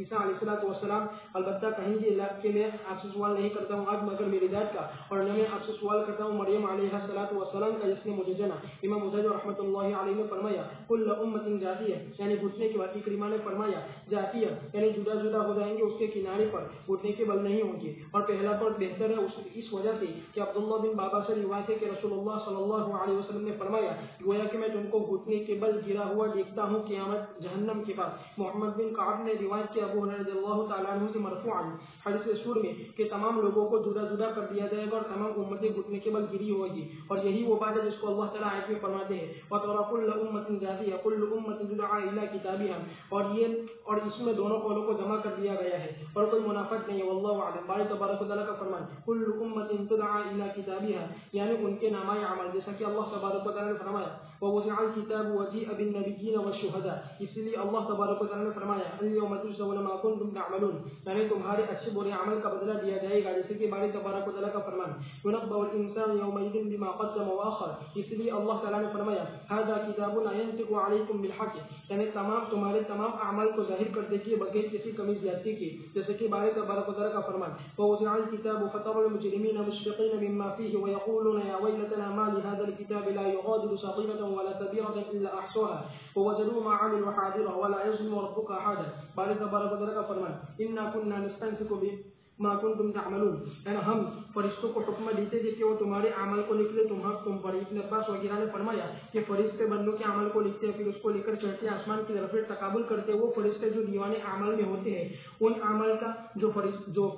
عیسیٰ علیہ السلام البتہ کہیں گے کہ میں آپ سے سوال نہیں کرتا ہوں آج مگر میری ذات کا، اور نہ میں آپ سے سوال کرتا ہوں مریم علیہ السلام کا جس نے مجھے جنا. امام مجاہد رحمۃ اللہ علیہ نے فرمایا کل امت جاتی ہے یعنی گھٹنے کے بعد اکرمہ نے فرمایا جاتی ہے یعنی جدا جدا ہو جائیں گے اس کے کنارے پر، گھٹنے کے بل نہیں ہوں گے. اور پہلا قول بہتر ہے اس وجہ سے کہ عبداللہ بن بابا سے روایت ہے کہ رسول اللہ صلی اللہ علیہ وسلم نے فرمایا گویا کہ میں تم کو گھٹنے کے بل گرا ہوا دیکھتا ہوں قیامت جہنم کے بعد. محمد بن کعب نے روایت کیا ابو ہریرہ رضی اللہ تعالیٰ عنہ سے مرفوعا حدیث سور میں کہ تمام لوگوں کو جدا جدا کر دیا جائے گا اور تمام امتیں گھٹنے کے بل گری ہوگی. اور یہی وہ بات ہے جس کو اللہ تعالیٰ آیت میں فرماتے ہیں وَتَرَى كُلَّ أُمَّةٍ جَاثِيَةً كُلُّ أُمَّةٍ تُدْعَىٰ إِلَىٰ كِتَابِهَا. اور اس میں دونوں قولوں کو جمع کر دیا گیا ہے اور کوئی منافقت نہیں ہے. واللہ اعلم. باری تبارک و تعالیٰ کا فرمان كُلُّ أُمَّةٍ تُدْعَىٰ إِلَىٰ كِتَابِهَا یعنی ان کے نامہ اعمال، جیسا کہ اللہ تبارک و تعالیٰ نے فرمایا وَوُضِعَ الْكِتَابُ وَجِيءَ بِالنَّبِيِّينَ وَالشُّهَدَاءِ. اس لیے اللہ تبارک و تعالیٰ نے فرمایا الْيَوْمَ تُجْزَوْنَ مَا كُنتُمْ تَعْمَلُونَ یعنی تمہارے اچھے برے عمل کا بدلہ دیا جائے گا. جیسے کہ باری تبارک و تعالیٰ کا فرمان يُنَبَّأُ الْإِنسَانُ يَوْمَئِذٍ بِمَا قَدَّمَ وَأَخَّرَ. اس لیے اللہ تعالیٰ نے فرمایا هَذَا كِتَابُنَا يَنطِقُ عَلَيْكُمْ بِالْحَقِّ یعنی تمہارے تمام اعمال کو ظاہر کرتے کہ بغیر کسی کمی زیادتی کی. جیسے کہ باری تبارک و تعالیٰ کا فرمان وَوُضِعَ الْكِتَابُ فَتَرَى الْمُجْرِمِينَ مُشْفِقِينَ مِمَّا فِيهِ وَيَقُولُونَ يَا وَيْلَتَنَا مَا لِهَذَا الْكِتَابِ لَا يُغَادِرُ صَغِيرَةً وَلَا كَبِيرَةً إِلَّا أَحْصَاهَا وَوَجَدُوا مَا عَمِلُوا حَاضِرًا وَلَا يَظْلِمُ رَبُّكَ أَحَدًا. باری تبارک و تعالیٰ کا فرمان إِنَّا كُنَّا نَسْتَنسِخُ ما کنتم تعملون یعنی ہم فرشتوں کو حکم دیتے تھے کہ وہ تمہارے عمل کو لکھ لے تم پر. ابن عباس وغیرہ نے فرمایا کہ فرشتے بندوں کے عمل کو لکھتے ہیں پھر اس کو لے کر چڑھتے آسمان کی طرف تقابل کرتے. وہ فرشتے جو دیوان اعمال میں ہوتے ہیں ان عمل کا جو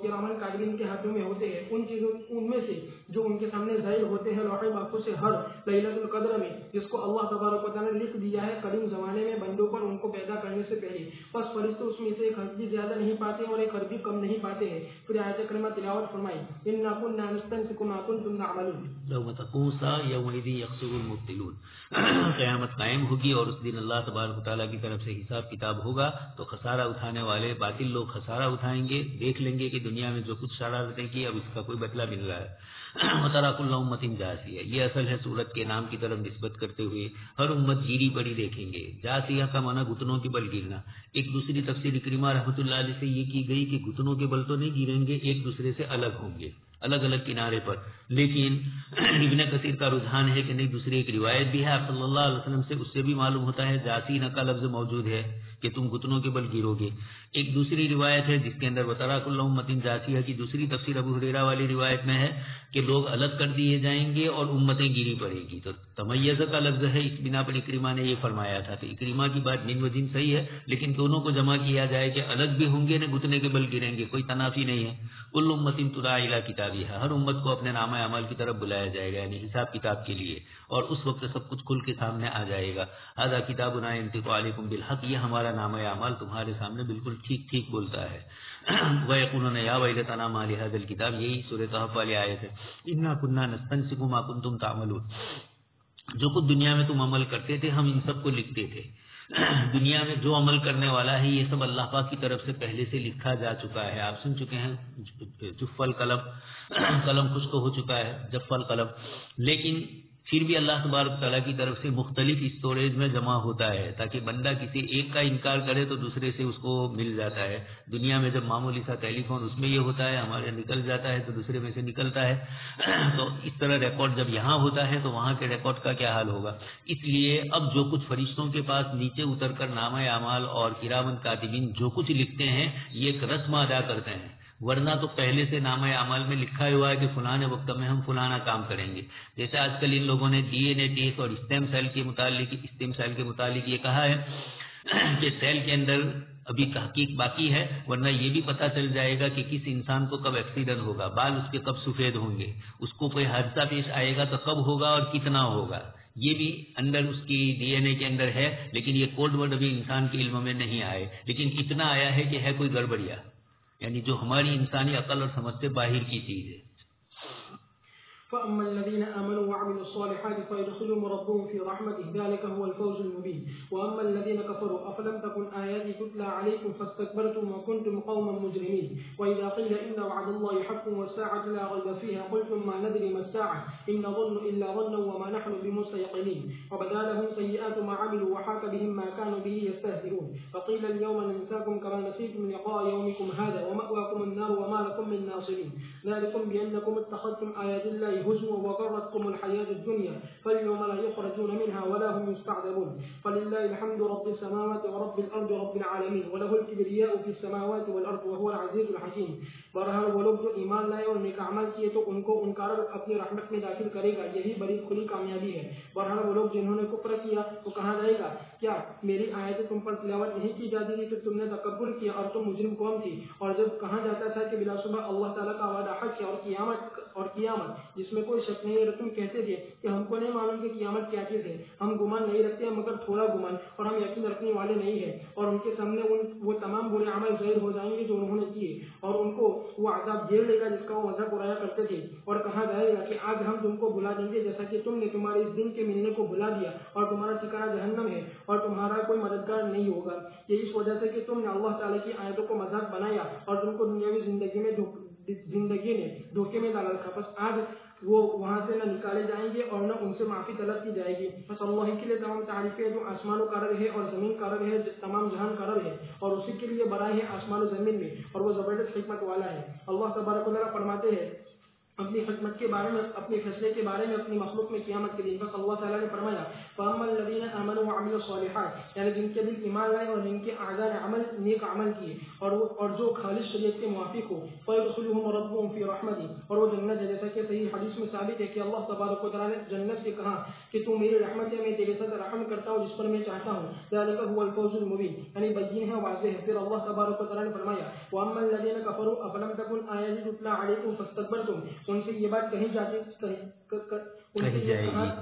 کرامن کاتبین کے ہاتھوں میں ہوتے ہیں ان چیزوں ان میں سے جو ان کے سامنے ظاہر ہوتے ہیں لوح محفوظ سے ہر لیلۃ القدر میں، جس کو اللہ تبارک و تعالیٰ نے لکھ دیا ہے قدیم زمانے میں بندوں پر ان کو پیدا کرنے سے پہلے. بس فرشتے اس میں سے ایک حرف بھی زیادہ نہیں پاتے اور ایک حرف بھی کم نہیں پاتے ہیں. پھر آیت کریمہ تلاوت فرمائی اِنَّا كُنَّا نَسْتَنسِخُ مَا كُنتُمْ تَعْمَلُونَ. يَوْمَ تَقُومُ السَّاعَةُ يَوْمَئِذٍ يَخْسَرُ الْمُبْطِلُونَ. قیامت قائم ہوگی اور اس دن اللہ تبارک و تعالیٰ کی طرف سے حساب کتاب ہوگا تو خسارہ اٹھانے والے باطل لوگ خسارہ اٹھائیں گے. دیکھ لیں گے کہ دنیا میں جو کچھ شرارتیں کی اب اس کا کوئی بدلہ مل رہا ہے. وَتَرَى كُلَّ أُمَّةٍ جَاثِيَةً یہ اصل ہے سورت کے نام کی طرف نسبت کرتے ہوئے ہر امت گیری پڑی دیکھیں گے. جاثیہ کا معنی گھٹنوں کے بل گرنا. ایک دوسری تفسیر اکرمہ رحمۃ اللہ علیہ سے یہ کی گئی کہ گھٹنوں کے بل تو نہیں گریں گے، ایک دوسرے سے الگ ہوں گے الگ الگ کنارے پر. لیکن ابن کثیر کا رجحان ہے کہ نہیں دوسری ایک روایت بھی ہے آپ صلی اللہ علیہ وسلم سے، اس سے بھی معلوم ہوتا ہے جاسین کا لفظ موجود ہے کہ تم گھٹنوں کے بل گرو گے. ایک دوسری روایت ہے جس کے اندر وَتَرَى كُلَّ أُمَّةٍ جَاثِيَةً کی دوسری تفسیر ابو ہریرہ والی روایت میں ہے کہ لوگ الگ کر دیے جائیں گے اور امتیں گری پڑے گی. تو تمیز کا لفظ ہے اس بنا پر اکرمہ نے یہ فرمایا تھا. تو اکرمہ کی بات من وجہ صحیح ہے لیکن دونوں کو جمع کیا جائے کہ الگ بھی ہوں گے نہ گھٹنے کے بل گریں گے، کوئی تنافی نہیں ہے. كُلُّ أُمَّةٍ تُدْعَىٰ إِلَىٰ كِتَابِهَا ہر امت کو اپنے نامہ اعمال کی طرف بلایا جائے گا یعنی حساب کتاب کے لیے، اور اس وقت سب کچھ کھل کے سامنے آ جائے گا. هَذَا كِتَابُنَا يَنطِقُ عَلَيْكُمْ بِالْحَقِّ یہ ہمارا نامہ اعمال تمہارے سامنے بالکل ٹھیک ٹھیک بولتا ہے. وَيَقُولُونَ يَا وَيْلَتَنَا مَا لِهَٰذَا الْكِتَابِ یہی سورۃ کہف والی آیت ہے. إِنَّا كُنَّا نَسْتَنسِخُ مَا كُنتُمْ تَعْمَلُونَ. جو کچھ دنیا میں تم عمل کرتے تھے ہم ان سب کو لکھتے تھے. دنیا میں جو عمل کرنے والا ہے یہ سب اللہ پاک کی طرف سے پہلے سے لکھا جا چکا ہے. آپ سن چکے ہیں جف القلم، قلم خشک ہو چکا ہے، جف القلم. لیکن پھر بھی اللہ تبارک تعالیٰ کی طرف سے مختلف اسٹوریج میں جمع ہوتا ہے تاکہ بندہ کسی ایک کا انکار کرے تو دوسرے سے اس کو مل جاتا ہے. دنیا میں جب معمولی سا ٹیلی فون اس میں یہ ہوتا ہے، ہمارے نکل جاتا ہے تو دوسرے میں سے نکلتا ہے. تو اس طرح ریکارڈ جب یہاں ہوتا ہے تو وہاں کے ریکارڈ کا کیا حال ہوگا. اس لیے اب جو کچھ فرشتوں کے پاس نیچے اتر کر نامہ اعمال اور کرامن کاتبین جو کچھ لکھتے ہیں یہ ایک رسم ادا کرتے ہیں. ورنہ تو پہلے سے نامہ اعمال میں لکھا ہوا ہے کہ فلاں وقت میں ہم فلانا کام کریں گے. جیسے آج کل ان لوگوں نے ڈی این اے ٹیسٹ اور اسٹیم سیل کے متعلق یہ کہا ہے کہ سیل کے اندر ابھی تحقیق باقی ہے، ورنہ یہ بھی پتہ چل جائے گا کہ کس انسان کو کب ایکسیڈنٹ ہوگا، بال اس کے کب سفید ہوں گے، اس کو کوئی حادثہ پیش آئے گا تو کب ہوگا اور کتنا ہوگا. یہ بھی اندر اس کی ڈی این اے کے اندر ہے، لیکن یہ کوڈ ورڈ ابھی انسان کے علم میں نہیں آئے. لیکن اتنا آیا ہے کہ ہے کوئی گڑبڑیا، یعنی جو ہماری انسانی عقل اور سمجھ سے باہر کی چیز ہے. فأما الذين آمنوا وعملوا الصالحات فيدخلهم ربهم في رحمته ذلك هو الفوز المبين. وأما الذين كفروا أفلم تكن آياتي تتلى عليكم فاستكبرتم وكنتم قوما مجرمين. وإذا قيل إن وعد الله حق والساعة لا ريب فيها قلتم ما ندري ما الساعة إن نظن إلا ظنا وما نحن بمستيقنين. وبدا لهم سيئات ما عملوا وحاك بهم ما كانوا به يستهزئون. فقيل اليوم ننساكم كما نسيتم لقاء يومكم هذا ومأواكم النار وما لكم من ناصرين. ذلكم بأنكم اتخذتم آيات الله هزوا وغرتكم الحياة الدنيا فاليوم لا يخرجون منها ولا هم يستعذبون. فلله الحمد رب السماوات ورب الأرض رب العالمين وله الكبرياء في السماوات والأرض وهو العزيز الحكيم. بہرحال وہ لوگ جو ایمان لائے اور نیک اعمال کیے تو ان کو ان کا رب اپنی رحمت میں داخل کرے گا، یہی بڑی کھلی کامیابی ہے. بہرحال وہ لوگ جنہوں نے کفر کیا تو کہا جائے گا کیا میری آیتیں تم پر تلاوت نہیں کی جاتی تھی تو تم نے تکبر کیا اور تم مجرم قوم تھی. اور جب کہا جاتا تھا کہ بلا شبہ اللہ تعالیٰ کا وعدہ حق ہے اور قیامت جس میں کوئی شک نہیں ہے، تم کہتے تھے کہ ہم کو نہیں معلوم کہ قیامت کیا چیز ہے، ہم گمان نہیں رکھتے ہیں مگر تھوڑا گمان، اور ہم یقین رکھنے والے نہیں ہیں. اور ان کے سامنے وہ تمام برے عمل ظاہر ہو جائیں گے جو انہوں نے کیے، اور ان کو وہ عذاب گھیر لے گا جس کا وہ مذاق اڑایا کرتے تھے. اور کہا جائے گا کہ آج ہم تم کو بلا دیں گے جیسا کہ تم نے تمہارے اس دن کے ملنے کو بلا دیا، اور تمہارا ٹھکانہ جہنم ہے اور تمہارا کوئی مددگار نہیں ہوگا. یہ اس وجہ سے کہ تم نے اللہ تعالیٰ کی آیتوں کو مذاق بنایا اور تم کو دنیاوی زندگی نے دھوکے میں ڈالا تھا. بس آج وہ وہاں سے نہ نکالے جائیں گے اور نہ ان سے معافی طلب کی جائے گی. بس اللہ کے لیے تمام تعریفیں جو آسمانوں کا رب ہے اور زمین کا رب ہے، تمام جہان کا رب ہے، اور اسی کے لیے بڑا ہے آسمان و زمین میں، اور وہ زبردست حکمت والا ہے. اللہ تبارک و تعالیٰ فرماتے ہیں اپنی حکمت کے بارے میں، اپنے فیصلے کے بارے میں اپنی مخلوق میں قیامت کے دن. بس اللہ تعالیٰ نے فرمایا فَأَمَّا الَّذِينَ آمَنُوا وَعَمِلُوا الصَّالِحَاتِ، یعنی جن کے دل ایمان لائے اور جن کے اعضاء عمل نیک عمل کیے اور جو خالص شریعت کے موافق ہو، فَيُدْخِلُهُمْ رَبُّهُمْ فِي رَحْمَتِهِ، اور وہ جنت ہے. جیسا کہ صحیح حدیث میں ثابت ہے کہ اللہ تبارک و تعالیٰ نے جنت سے کہا کہ تو میری رحمت ہے، میں تیرے ساتھ رحم کرتا ہوں جس پر میں چاہتا ہوں. ذَلِكَ هُوَ الْفَوْزُ الْمُبِينُ، یعنی بین ہے، واضح ہے. پھر اللہ تبارک و تعالیٰ نے فرمایا وَأَمَّا الَّذِينَ كَفَرُوا أَفَلَمْ تَكُنْ آيَاتِي تُتْلَى عَلَيْكُمْ فَاسْتَكْبَرْتُمْ، ان سے یہ بات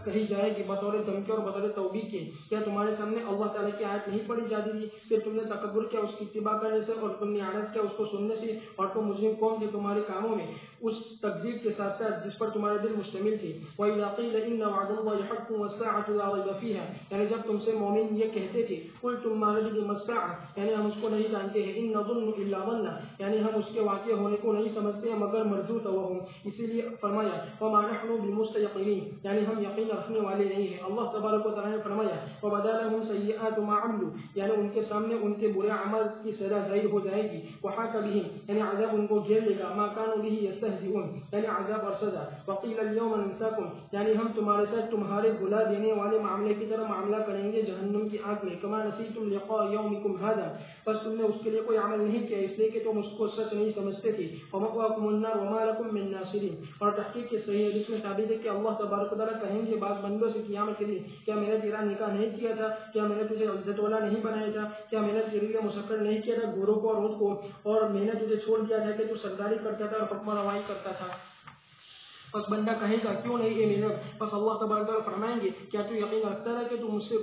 کہی جائے گی بطور دھمکی اور بطور توبیخ کے کیا تمہارے سامنے اللہ تعالیٰ کی آیت نہیں پڑھی جاتی تھی؟ پھر تم نے تکبر کیا اس کی اتباع کرنے سے، اور تم نے عرض کیا اس کو سننے سے، اور تم مجرم قوم تھے تمہارے کاموں میں اس تکذیب کے ساتھ ساتھ جس پر تمہارے دل مشتمل تھے. وَإِذَا قِيلَ إِنَّ وَعْدَ اللَّهِ حَقٌّ وَالسَّاعَةُ لَا رَيْبَ فِيهَا، یعنی جب تم سے مومن یہ کہتے تھے قُلْتُمْ مَا نَدْرِي مَا السَّاعَةُ، یعنی ہم اس کو نہیں جانتے ہیں، إِن نَظُنُّ إِلَّا ظَنًّا، یعنی ہم اس کے واقع ہونے کو نہیں سمجھتے ہیں مگر مرجو توہم. اسی لیے فرمایا وَمَا نَحْنُ بِمُسْتَيْقِنِينَ، یعنی ہم یقین رکھنے والے نہیں ہیں. اللہ تبارک و تعالیٰ نے فرمایا وَبَدَا لَهُمْ سَيِّئَاتُ مَا عَمِلُوا، یعنی ان کے سامنے ان کے برے عمل کی سزا ظاہر ہو جائے گی. وَحَاكَ بِهِمْ، یعنی عذاب ان کو گھیر لے گا. مَا كَانُوا بِهِ يَسْتَهْزِئُونَ، یعنی عذاب اور سزا. وَقِيلَ الْيَوْمَ نَنْسَاكُمْ، یعنی ہم تمہارے ساتھ تمہارے بھلا دینے والے معاملے کی طرح معاملہ کریں گے جہنم کی آگ میں. كَمَا نَسِيتُمْ لِقَاءَ يَوْمِكُمْ هَذَا، بس تم نے اس کے لیے کوئی عمل نہیں کیا اس لیے کہ تم اس کو سچ نہیں سمجھتے تھے. وَمَأْوَاكُمُ النَّارُ وَمَا لَكُم مِّن نَاصِرِينَ، اور تحقیق کے صحیح حدیث میں ثابت ہے کہ اللہ تبارک و تعالیٰ کہیں گے بعض بندوں سے قیامت کے دن کیا میں نے تیرا نکاح نہیں کیا تھا، کیا میں نے تجھے عزت والا نہیں بنایا تھا، کیا میں نے تیرے لیے مسخر نہیں کیا تھا گھوڑوں کو اور اونٹ کو، اور میں نے تجھے چھوڑ دیا تھا کہ تو سرداری کرتا تھا اور حکم روائی کرتا تھا. بس بندہ کہے گا کیوں نہیں اے میرے رب. بس اللہ تبارک و تعالیٰ فرمائیں گے کیا تو یقین رکھتا ہے کہ تو مجھ سے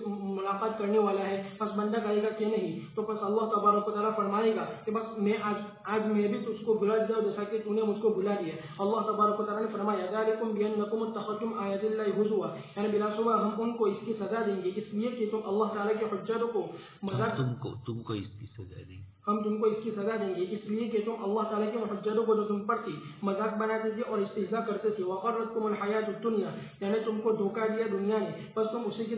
ملاقات کرنے والا ہے. بس بندہ کہے گا کہ نہیں, تو بس اللہ تبارک و تعالیٰ فرمائے گا کہ بس میں آج میں بھی تجھ کو بلا دیا جیسا کہ تو نے مجھ کو بلا دیا. اللہ تبارک و تعالیٰ نے فرمایا ذالکم بانکم اتخذتم آیات اللہ ہزوا, یعنی بلا شبہ ہم ان کو اس کی سزا دیں گے اس لیے کہ تم اللہ تعالیٰ کی حجتوں کو مذاق, تم کو اس کی سزا دیں گے, ہم تم کو اس کی سزا دیں گے اس لیے کہ تم اللہ تعالیٰ کی حجتوں کو جو تم پر تھی مذاق بناتے تھے اور استہزاء کرتے تھے. وغرتکم الحیات الدنیا, یعنی تم کو دھوکہ دیا دنیا نے, بس تم اسی کی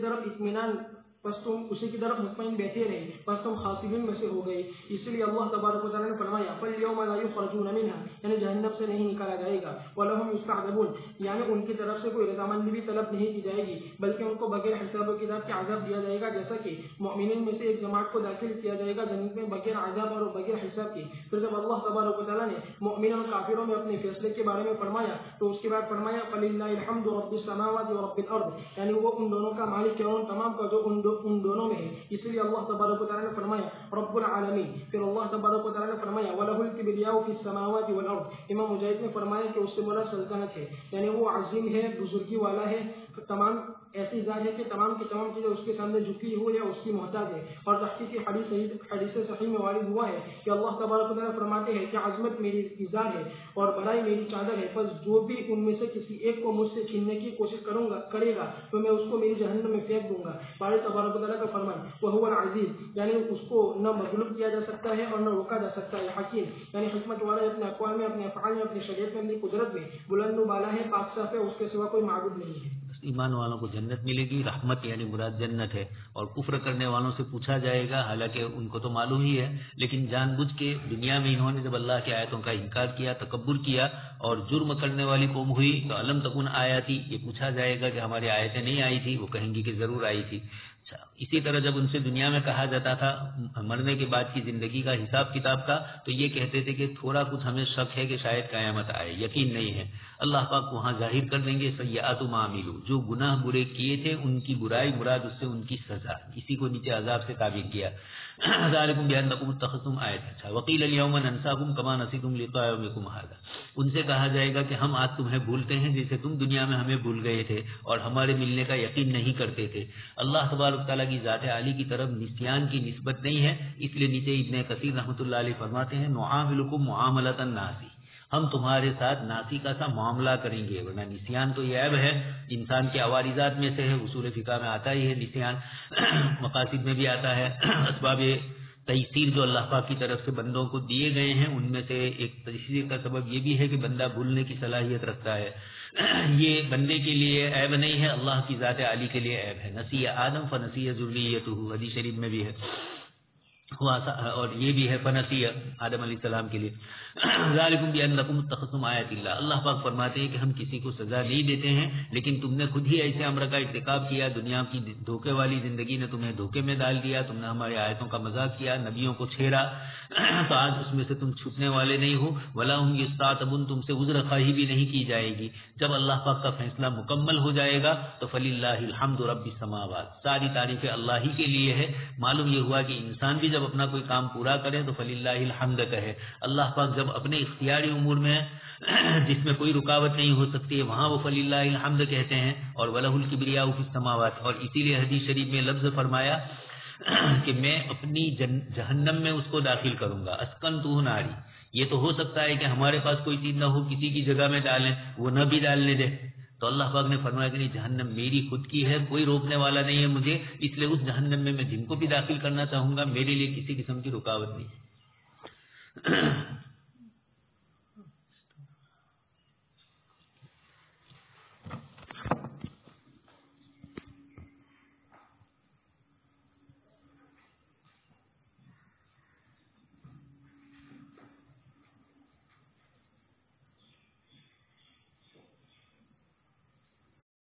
طرف مطمئن بیٹھے رہے, بس تم خاسرین میں سے ہو گئے. اس لیے اللہ تبارک و تعالیٰ نے فرمایا فالیوم لا یخرجون منها, یعنی جہنم سے نہیں نکالا جائے گا. ولہم یستعذبون, یعنی ان کی طرف سے کوئی رضامندی بھی طلب نہیں کی جائے گی, بلکہ ان کو بغیر حساب و کتاب کے عذاب دیا جائے گا, جیسا کہ مؤمنین میں سے ایک جماعت کو داخل کیا جائے گا جنت میں بغیر عذاب اور بغیر حساب کے. پھر جب اللہ تبارک و تعالیٰ نے مؤمن اور کافروں میں اپنے فیصلے کے بارے میں فرمایا تو اس کے بعد فرمایا فللہ الحمد رب السماوات و رب الارض, یعنی وہ ان دونوں کا مالک ہے اور تمام کا جو ان دونوں میں ہے. اس لیے اللہ تبارک و تعالیٰ نے فرمایا رب العالمین. پھر اللہ تبارک و تعالیٰ نے فرمایا وَلَهُ الْكِبْرِيَاءُ فِي السَّمَاوَاتِ وَالْأَرْضِ. امام مجاہد نے فرمایا کہ اس سے مراد سلطنت ہے, یعنی وہ عظیم ہے, بزرگی والا ہے, تمام ایسی ذات ہے کہ تمام کی تمام چیزیں اس کے سامنے جھکی ہوئی یا اس کی محتاج ہے. اور تحقیقی حدیث صحیح میں وارد ہوا ہے کہ اللہ تبارک و تعالیٰ فرماتے ہیں کہ عظمت میری ازار ہے اور بڑائی میری چادر ہے, بس جو بھی ان میں سے کسی ایک کو مجھ سے چھیننے کی کوشش کرے گا تو میں اس کو میری جہنم میں پھینک دوں گا. باری تبارک و تعالیٰ کا فرمان وہو العزیز, یعنی اس کو نہ مغلوب کیا جا سکتا ہے اور نہ روکا جا سکتا ہے. حکیم, یعنی حکمت والا ہے, اپنے اقوال میں, اپنے افعال میں, اپنی شریعت میں, اپنی قدرت میں بلند و بالا ہے, پاک صاف ہے, اس کے سوا کوئی معبود نہیں ہے. ایمان والوں کو جنت ملے گی, رحمت یعنی مراد جنت ہے. اور کفر کرنے والوں سے پوچھا جائے گا, حالانکہ ان کو تو معلوم ہی ہے, لیکن جان بوجھ کے دنیا میں انہوں نے جب اللہ کی آیتوں کا انکار کیا, تکبر کیا اور جرم کرنے والی قوم ہوئی تو الم تکن آیاتی, یہ پوچھا جائے گا کہ ہماری آیتیں نہیں آئی تھی, وہ کہیں گی کہ ضرور آئی تھی. اسی طرح جب ان سے دنیا میں کہا جاتا تھا مرنے کے بعد کی زندگی کا حساب کتاب کا, تو یہ کہتے تھے کہ تھوڑا کچھ ہمیں شک ہے کہ شاید قیامت آئے, یقین نہیں ہے. اللہ پاک وہاں ظاہر کر دیں گے سیئات ما عملوا, جو گناہ برے کیے تھے ان کی برائی مراد اس سے ان کی سزا. اسی کو نیچے عذاب سے تعبیر کیا. ذالکم بانکم اتخذتم آیات. اچھا, وقیل الیوم ننساکم کما نسیتم لقاء یومکم ھذا, ان سے کہا جائے گا کہ ہم آج تمہیں بھولتے ہیں جیسے تم دنیا میں ہمیں بھول گئے تھے اور ہمارے ملنے کا یقین نہیں کرتے تھے. اللہ تبارک تعالیٰ کی ذات عالی کی طرف نسیان کی نسبت نہیں ہے, اس لیے نیچے ابن کثیر رحمۃ اللہ علیہ فرماتے ہیں نعاملکم معاملۃ الناسی, ہم تمہارے ساتھ ناسی کا سا معاملہ کریں گے. ورنہ نسیان تو یہ عیب ہے, انسان کے عوارضات میں سے ہے, اصول فقہ میں آتا ہی ہے نسیان, مقاصد میں بھی آتا ہے. اسباب تیسیر جو اللہ پاک کی طرف سے بندوں کو دیے گئے ہیں ان میں سے ایک تیسیر کا سبب یہ بھی ہے کہ بندہ بھولنے کی صلاحیت رکھتا ہے. یہ بندے کے لیے عیب نہیں ہے, اللہ کی ذات عالی کے لیے عیب ہے. نسی آدم فنسی ذریتہ, حدیث شریف میں بھی ہے, اور یہ بھی ہے فنسی آدم علیہ السلام کے لیے. ذالکم بانکم اتخذتم آیات اللہ, اللہ پاک فرماتے ہیں کہ ہم کسی کو سزا نہیں دیتے ہیں, لیکن تم نے خود ہی ایسے امر کا ارتکاب کیا, دنیا کی دھوکے والی زندگی نے تمہیں دھوکے میں ڈال دیا, تم نے ہماری آیتوں کا مذاق کیا, نبیوں کو چھیڑا, تو آج اس میں سے تم چھوٹنے والے نہیں ہو. ولا هم یستعتبون, تم سے عذر خواہی بھی نہیں کی جائے گی. جب اللہ پاک کا فیصلہ مکمل ہو جائے گا تو فللہ الحمد رب السماوات, ساری تعریفیں اللہ ہی کے لیے ہے. معلوم یہ ہوا کہ انسان بھی جب اپنا کوئی کام پورا کرے تو فللہ الحمد کہے. اللہ پاک جب اپنے اختیاری امور میں جس میں کوئی رکاوٹ نہیں ہو سکتی ہے وہاں وہ فللہ الحمد کہتے ہیں. اور وَلَهُ الْكِبْرِيَاءُ فِي السَّمَاوَاتِ, اور اسی لیے حدیث شریف میں لفظ فرمایا کہ میں اپنی جہنم میں اس کو داخل کروں گا. اسکنتہ ناری, یہ تو ہو سکتا ہے کہ ہمارے پاس کوئی چیز نہ ہو, کسی کی جگہ میں ڈالیں, وہ نہ بھی ڈالنے دے, تو اللہ پاک نے فرمایا کہ نہیں, جہنم میری خود کی ہے, کوئی روکنے والا نہیں ہے مجھے, اس لیے اس جہنم میں جن کو بھی داخل کرنا چاہوں گا, میرے لیے کسی قسم کی رکاوٹ نہیں ہے.